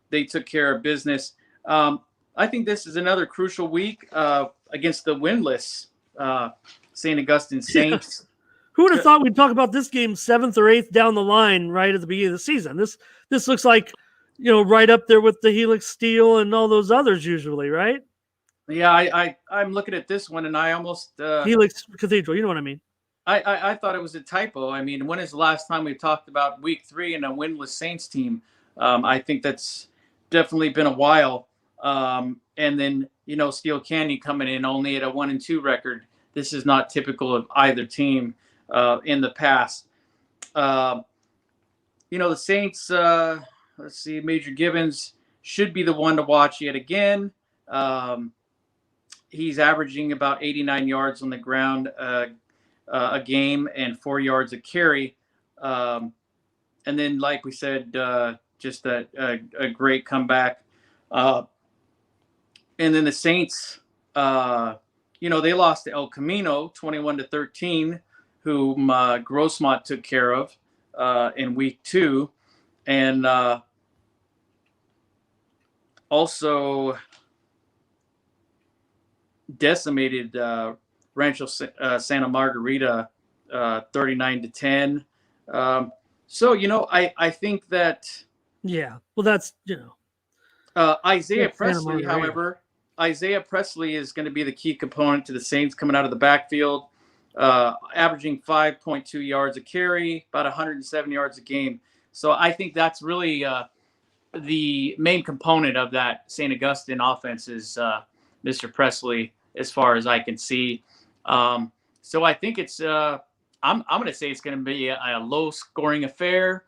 they took care of business. I think this is another crucial week against the winless St. Augustine Saints. Yeah. Who would have thought we'd talk about this game 7th or 8th down the line right at the beginning of the season? This looks like, right up there with the Helix Steel and all those others usually, right? Yeah, I'm looking at this one, and I almost Helix Cathedral. You know what I mean? I thought it was a typo. I mean, when is the last time we talked about week 3 and a winless Saints team? I think that's definitely been a while. And then Steel Canyon coming in only at a 1-2 record. This is not typical of either team in the past. The Saints. Let's see, Major Givens should be the one to watch yet again. He's averaging about 89 yards on the ground a game and 4 yards a carry. And then, like we said, just a great comeback. And then the Saints, they lost to El Camino 21-13, whom Grossmont took care of in week 2. And also decimated Rancho Santa Margarita 39-10. So I think that well, that's Isaiah Presley, however, Isaiah Presley is going to be the key component to the Saints coming out of the backfield, averaging 5.2 yards a carry, about 107 yards a game. So I think that's really the main component of that St. Augustine offense is Mr. Presley, as far as I can see. So I think it's I'm going to say it's going to be a low-scoring affair,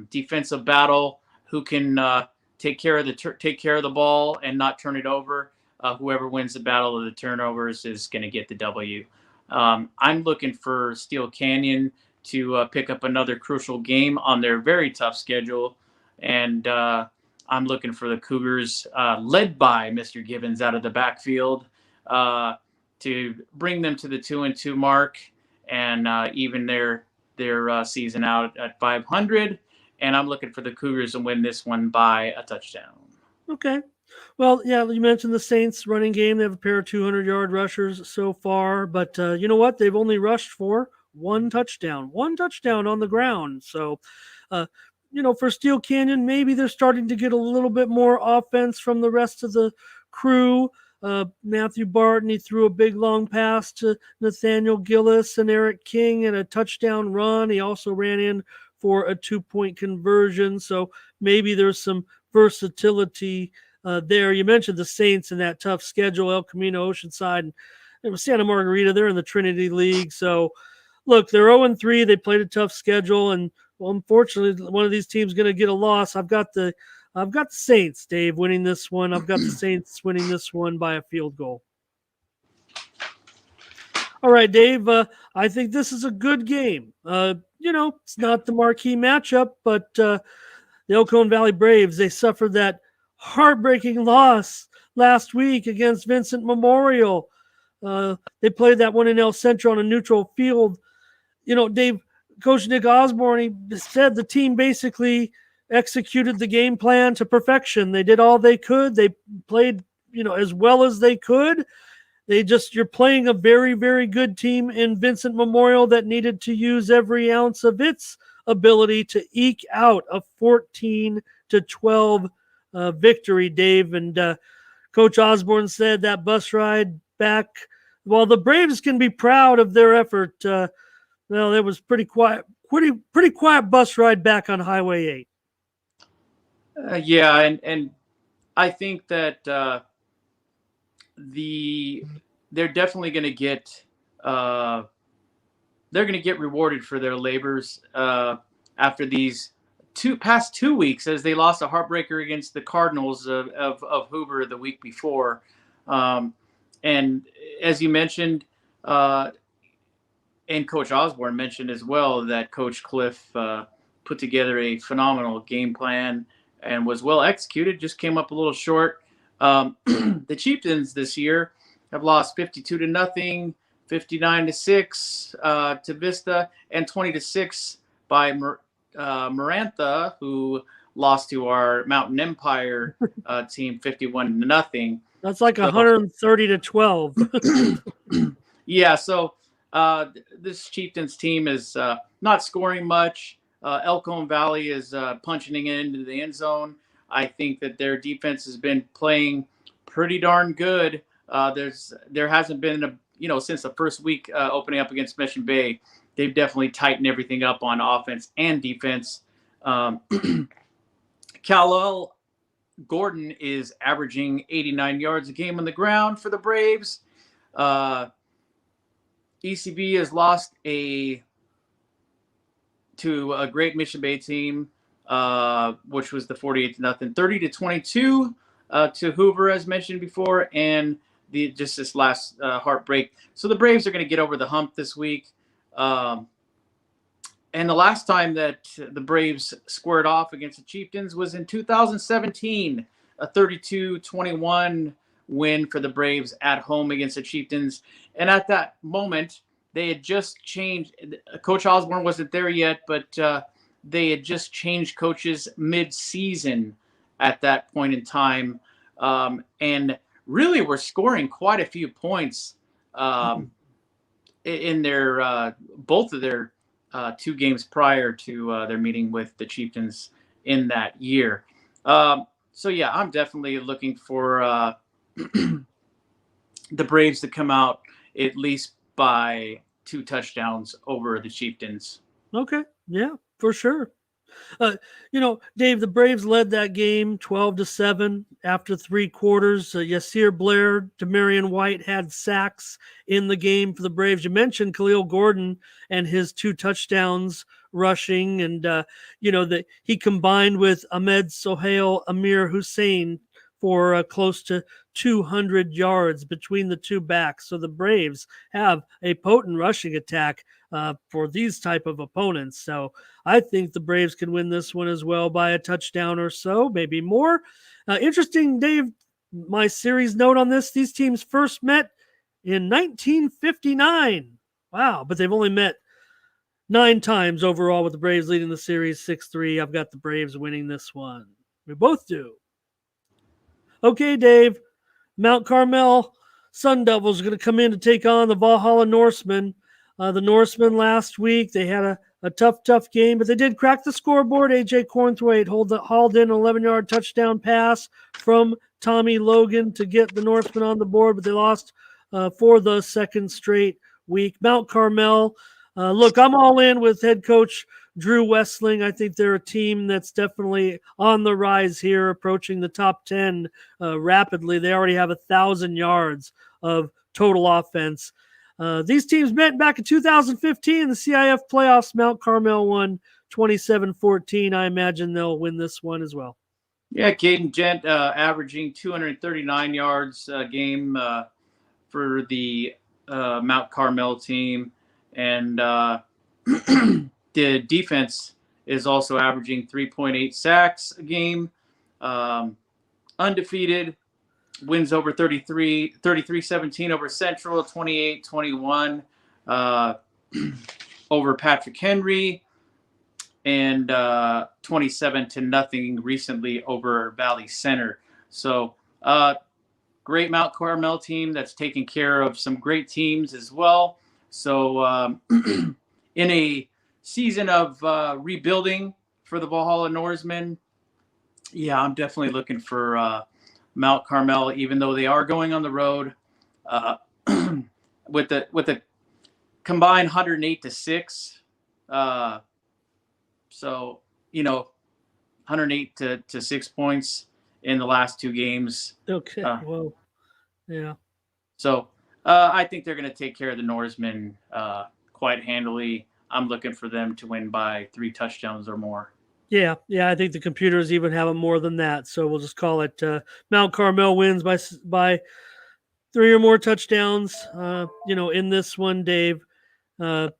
defensive battle. Who can take care of the ball and not turn it over? Whoever wins the battle of the turnovers is going to get the W. I'm looking for Steel Canyon to pick up another crucial game on their very tough schedule, and I'm looking for the Cougars, led by Mr. Givens out of the backfield, to bring them to the 2-2 mark and even their season out at 500. And I'm looking for the Cougars to win this one by a touchdown. Okay. Well, yeah, you mentioned the Saints running game. They have a pair of 200-yard rushers so far, but you know what? They've only rushed for one touchdown on the ground. So, for Steel Canyon, maybe they're starting to get a little bit more offense from the rest of the crew. Matthew Barton, he threw a big long pass to Nathaniel Gillis and Eric King and a touchdown run. He also ran in for a 2-point conversion. So maybe there's some versatility there. You mentioned the Saints and that tough schedule, El Camino, Oceanside, and it was Santa Margarita. They're in the Trinity League. So look, they're 0-3. They played a tough schedule, and well, unfortunately, one of these teams is going to get a loss. I've got the Saints, Dave, winning this one. I've got the Saints winning this one by a field goal. All right, Dave. I think this is a good game. It's not the marquee matchup, but the Elkhorn Valley Braves, they suffered that heartbreaking loss last week against Vincent Memorial. They played that one in El Centro on a neutral field. Dave, Coach Nick Osborne, he said the team basically executed the game plan to perfection. They did all they could. They played, as well as they could. You're playing a very, very good team in Vincent Memorial that needed to use every ounce of its ability to eke out a 14-12 victory, Dave. And Coach Osborne said that bus ride back, while the Braves can be proud of their effort, it was pretty quiet bus ride back on Highway 8. Yeah, and I think that they're definitely going to get rewarded for their labors after these past 2 weeks, as they lost a heartbreaker against the Cardinals of Hoover the week before, and as you mentioned, and Coach Osborne mentioned as well, that Coach Cliff put together a phenomenal game plan and was well executed. Just came up a little short. The Chieftains this year have lost 52-0, 59-6 to Vista, and 20-6 by Marantha, who lost to our Mountain Empire team 51-0. That's like 130-12. Yeah, so this Chieftains team is not scoring much. Elkhorn Valley is punching it into the end zone. I think that their defense has been playing pretty darn good. There hasn't been since the first week opening up against Mission Bay, they've definitely tightened everything up on offense and defense. Kal-El Gordon is averaging 89 yards a game on the ground for the Braves. ECB has lost to a great Mission Bay team, which was the 48-0, 30-22 to Hoover, as mentioned before, and just this last heartbreak. So the Braves are going to get over the hump this week. And the last time that the Braves squared off against the Chieftains was in 2017, a 32-21 win for the Braves at home against the Chieftains. And at that moment, they had just changed. Coach Osborne wasn't there yet, but they had just changed coaches mid-season at that point in time, and really were scoring quite a few points in their both of their 2 games prior to their meeting with the Chieftains in that year. So yeah, I'm definitely looking for the Braves to come out at least by 2 touchdowns over the Chieftains. Okay, yeah, for sure. Dave, the Braves led that game 12-7 after 3 quarters. Yasir Blair, Demarion White had sacks in the game for the Braves. You mentioned Khalil Gordon and his 2 touchdowns rushing, and that he combined with Ahmed Sohail Amir Hussein for close to 200 yards between the 2 backs. So the Braves have a potent rushing attack for these type of opponents. So I think the Braves can win this one as well by a touchdown or so, maybe more. Interesting, Dave, my series note on this, these teams first met in 1959. Wow, but they've only met 9 times overall, with the Braves leading the series 6-3. I've got the Braves winning this one. We both do. Okay, Dave, Mount Carmel Sun Devils are going to come in to take on the Valhalla Norsemen. The Norsemen last week, they had a tough game, but they did crack the scoreboard. A.J. Cornthwaite hauled in an 11-yard touchdown pass from Tommy Logan to get the Norsemen on the board, but they lost for the second straight week. Mount Carmel, look, I'm all in with head coach Drew Wessling. I think they're a team that's definitely on the rise here, approaching the top 10 rapidly. They already have 1,000 yards of total offense. These teams met back in 2015 in the CIF playoffs. Mount Carmel won 27-14. I imagine they'll win this one as well. Yeah, Caden Gent averaging 239 yards a game for the Mount Carmel team, and the defense is also averaging 3.8 sacks a game. Undefeated, wins over 33-17 over Central, 28-21 over Patrick Henry, and 27-0 recently over Valley Center. So great Mount Carmel team that's taking care of some great teams as well. So in a season of rebuilding for the Valhalla Norsemen, yeah, I'm definitely looking for Mount Carmel, even though they are going on the road with a combined 108-6. So 108 to 6 points in the last two games. Okay. Whoa. Yeah. So I think they're going to take care of the Norsemen quite handily. I'm looking for them to win by 3 touchdowns or more. Yeah, I think the computers even have more than that. So we'll just call it Mount Carmel wins by 3 or more touchdowns. In this one, Dave. Okay,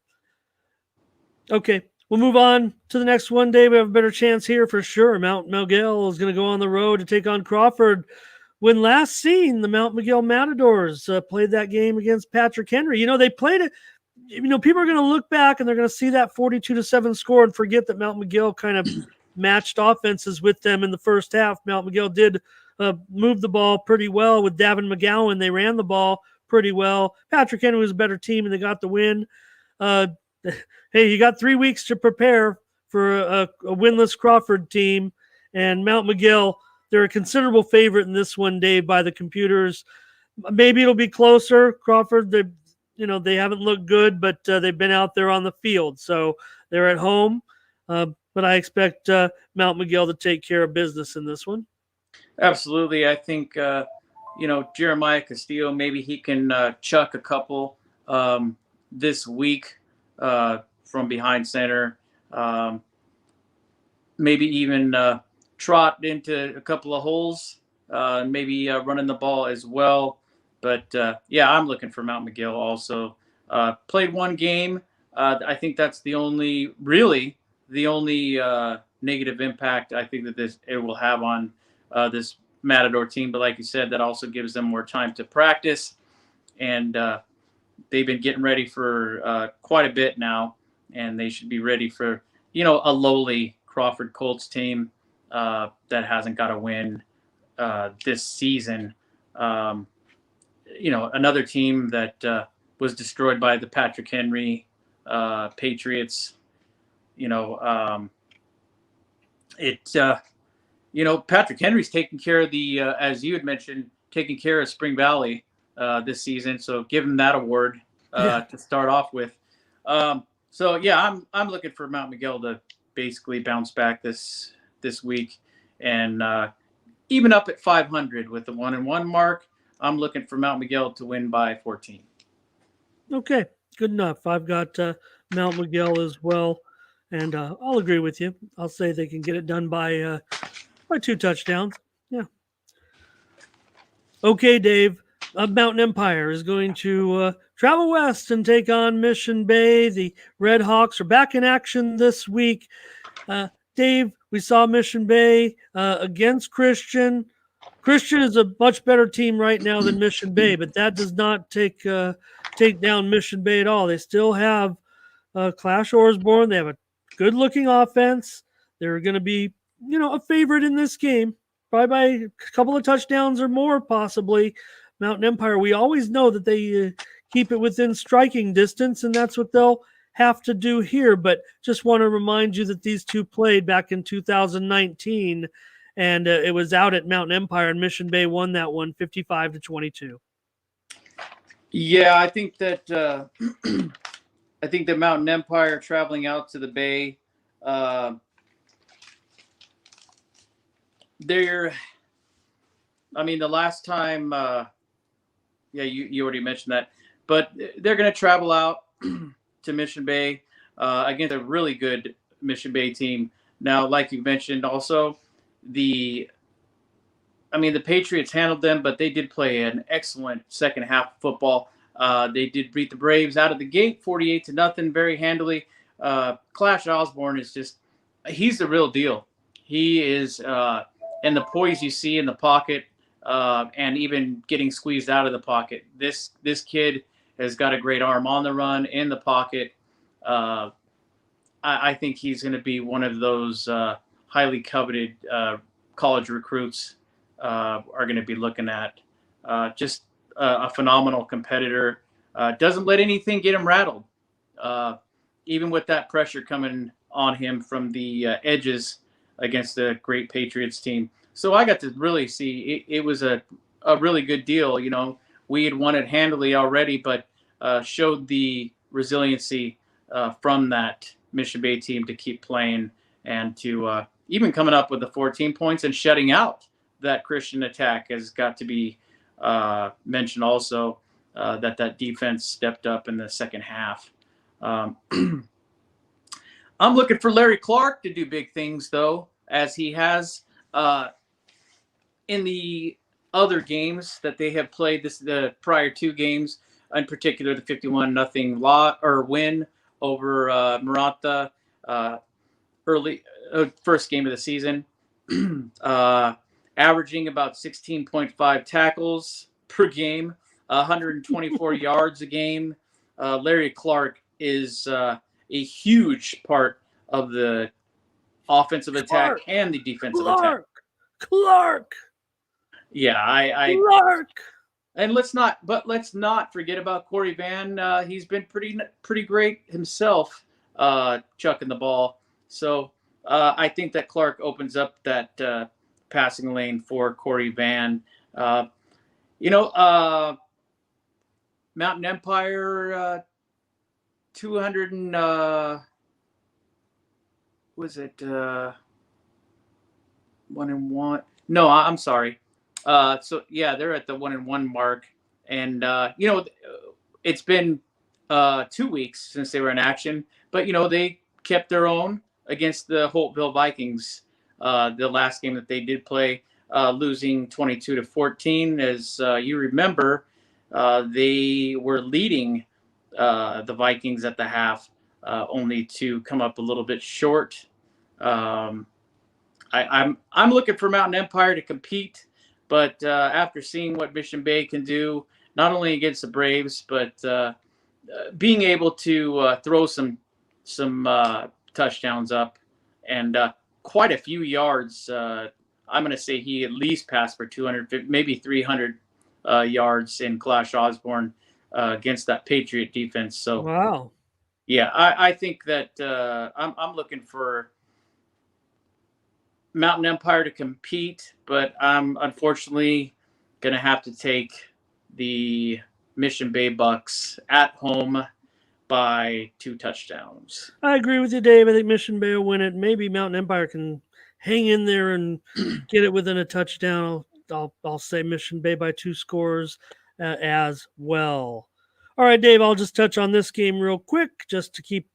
we'll move on to the next one, Dave. We have a better chance here for sure. Mount Miguel is going to go on the road to take on Crawford. When last seen, the Mount Miguel Matadors played that game against Patrick Henry. They played it. People are going to look back and they're going to see that 42-7 score and forget that Mount Miguel kind of matched offenses with them in the first half. Mount Miguel did move the ball pretty well with Davin McGowan. They ran the ball pretty well. Patrick Henry was a better team and they got the win. Hey, you got 3 weeks to prepare for a winless Crawford team, and Mount Miguel, they're a considerable favorite in this one, Dave, by the computers. Maybe it'll be closer. Crawford, they haven't looked good, but they've been out there on the field. So they're at home. But I expect Mount Miguel to take care of business in this one. Absolutely. I think, Jeremiah Castillo, maybe he can chuck a couple this week from behind center. Maybe even trot into a couple of holes, maybe running the ball as well. But, I'm looking for Mount Miguel also. Played one game. I think that's the only negative impact I think that it will have on this Matador team. But like you said, that also gives them more time to practice. And they've been getting ready for quite a bit now. And they should be ready for, a lowly Crawford Colts team that hasn't got a win this season. Another team that was destroyed by the Patrick Henry Patriots. Patrick Henry's taking care of the, as you had mentioned, taking care of Spring Valley this season. So give him that award to start off with. I'm looking for Mount Miguel to basically bounce back this week and even up at 500 with the 1-1 mark. I'm looking for Mount Miguel to win by 14. Okay, good enough. I've got Mount Miguel as well, and I'll agree with you. I'll say they can get it done by 2 touchdowns. Yeah. Okay, Dave. Mountain Empire is going to travel west and take on Mission Bay. The Red Hawks are back in action this week. Dave, we saw Mission Bay against Christian. Christian is a much better team right now than Mission Bay, but that does not take down Mission Bay at all. They still have Clash Osborne. They have a good-looking offense. They're going to be, a favorite in this game, probably by a couple of touchdowns or more, possibly. Mountain Empire, we always know that they keep it within striking distance, and that's what they'll have to do here. But just want to remind you that these two played back in 2019, and it was out at Mountain Empire, and Mission Bay won that one 55-22. Yeah, I think that Mountain Empire traveling out to the Bay, the last time, you already mentioned that, but they're going to travel out to Mission Bay against a really good Mission Bay team. Now, like you mentioned, also the Patriots handled them, but they did play an excellent second half of football. They did beat the Braves out of the gate, 48-0, very handily. Clash Osborne is he's the real deal. He is, and the poise you see in the pocket, and even getting squeezed out of the pocket. This kid has got a great arm on the run, in the pocket. I think he's going to be one of those highly coveted college recruits are going to be looking at. Just a phenomenal competitor. Doesn't let anything get him rattled. Even with that pressure coming on him from the edges against the great Patriots team. So I got to really see it was a really good deal. You know, we had won it handily already, but showed the resiliency from that Mission Bay team to keep playing and to even coming up with the 14 points and shutting out that Christian attack has got to be mentioned also, that defense stepped up in the second half. I'm looking for Larry Clark to do big things, though, as he has in the other games that they have played, the prior two games, in particular the 51-0 win over Maranta, early first game of the season, averaging about 16.5 tackles per game, 124 yards a game. Larry Clark is a huge part of the offensive attack and the defensive attack. Clark. Yeah, Clark. And let's not forget about Corey Van. He's been pretty great himself, chucking the ball. So I think that Clark opens up that passing lane for Corey Van. Mountain Empire, 200 and was it 1-1? No, I'm sorry. So yeah, they're at the 1-1 mark, and it's been 2 weeks since they were in action, but they kept their own against the Holtville Vikings. The last game that they did play, losing 22-14. As you remember, they were leading the Vikings at the half, only to come up a little bit short. I'm looking for Mountain Empire to compete, but after seeing what Mission Bay can do, not only against the Braves, but being able to throw some touchdowns up and quite a few yards. I'm going to say he at least passed for 250, maybe 300 yards in Clash Osborne against that Patriot defense. So, wow. Yeah, I think that I'm looking for Mountain Empire to compete, but I'm unfortunately going to have to take the Mission Bay Bucks at home by 2 touchdowns. I agree with you, Dave. I think Mission Bay will win it. Maybe Mountain Empire can hang in there and get it within a touchdown. I'll say Mission Bay by 2 scores as well. All right, Dave, I'll just touch on this game real quick just to keep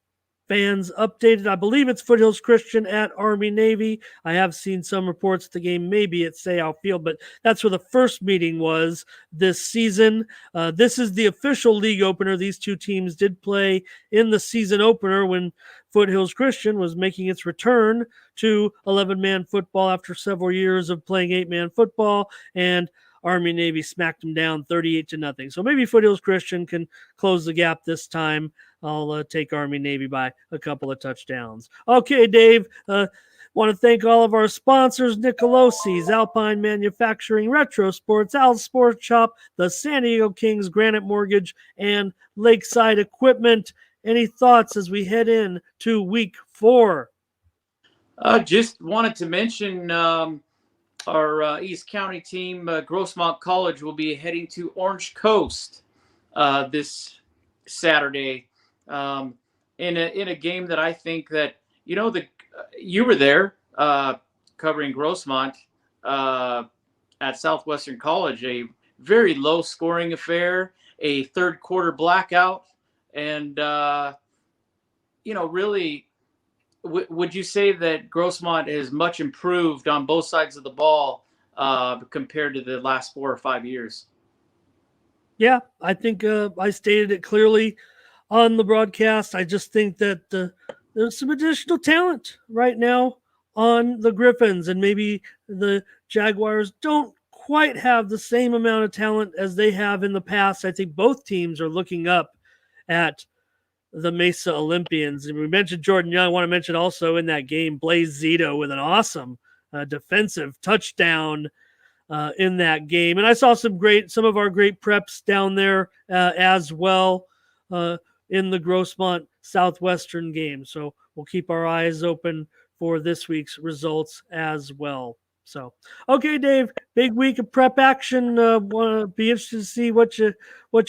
fans updated. I believe it's Foothills Christian at Army Navy. I have seen some reports the game may be at Sayal Field, but that's where the first meeting was this season. This is the official league opener. These two teams did play in the season opener when Foothills Christian was making its return to 11-man football after several years of playing 8-man football, and Army Navy smacked them down 38-0. So maybe Foothills Christian can close the gap this time. I'll take Army Navy by a couple of touchdowns. Okay, Dave, want to thank all of our sponsors, Nicolosi's, Alpine Manufacturing, Retro Sports, Al's Sports Shop, the San Diego Kings, Granite Mortgage, and Lakeside Equipment. Any thoughts as we head in to week 4? Just wanted to mention our East County team, Grossmont College, will be heading to Orange Coast this Saturday in a game that I think that you were there covering Grossmont at Southwestern College, a very low scoring affair, a third quarter blackout, and really. Would you say that Grossmont is much improved on both sides of the ball compared to the last 4 or 5 years? Yeah, I think I stated it clearly on the broadcast. I just think that there's some additional talent right now on the Griffins, and maybe the Jaguars don't quite have the same amount of talent as they have in the past. I think both teams are looking up at the Mesa Olympians. And we mentioned Jordan Young. I want to mention also in that game, Blaze Zito with an awesome defensive touchdown in that game. And I saw some of our great preps down there as well in the Grossmont Southwestern game. So we'll keep our eyes open for this week's results as well. So, okay, Dave, big week of prep action. Want to be interested to see what you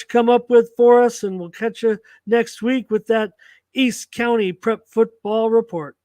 come up with for us, and we'll catch you next week with that East County Prep Football Report.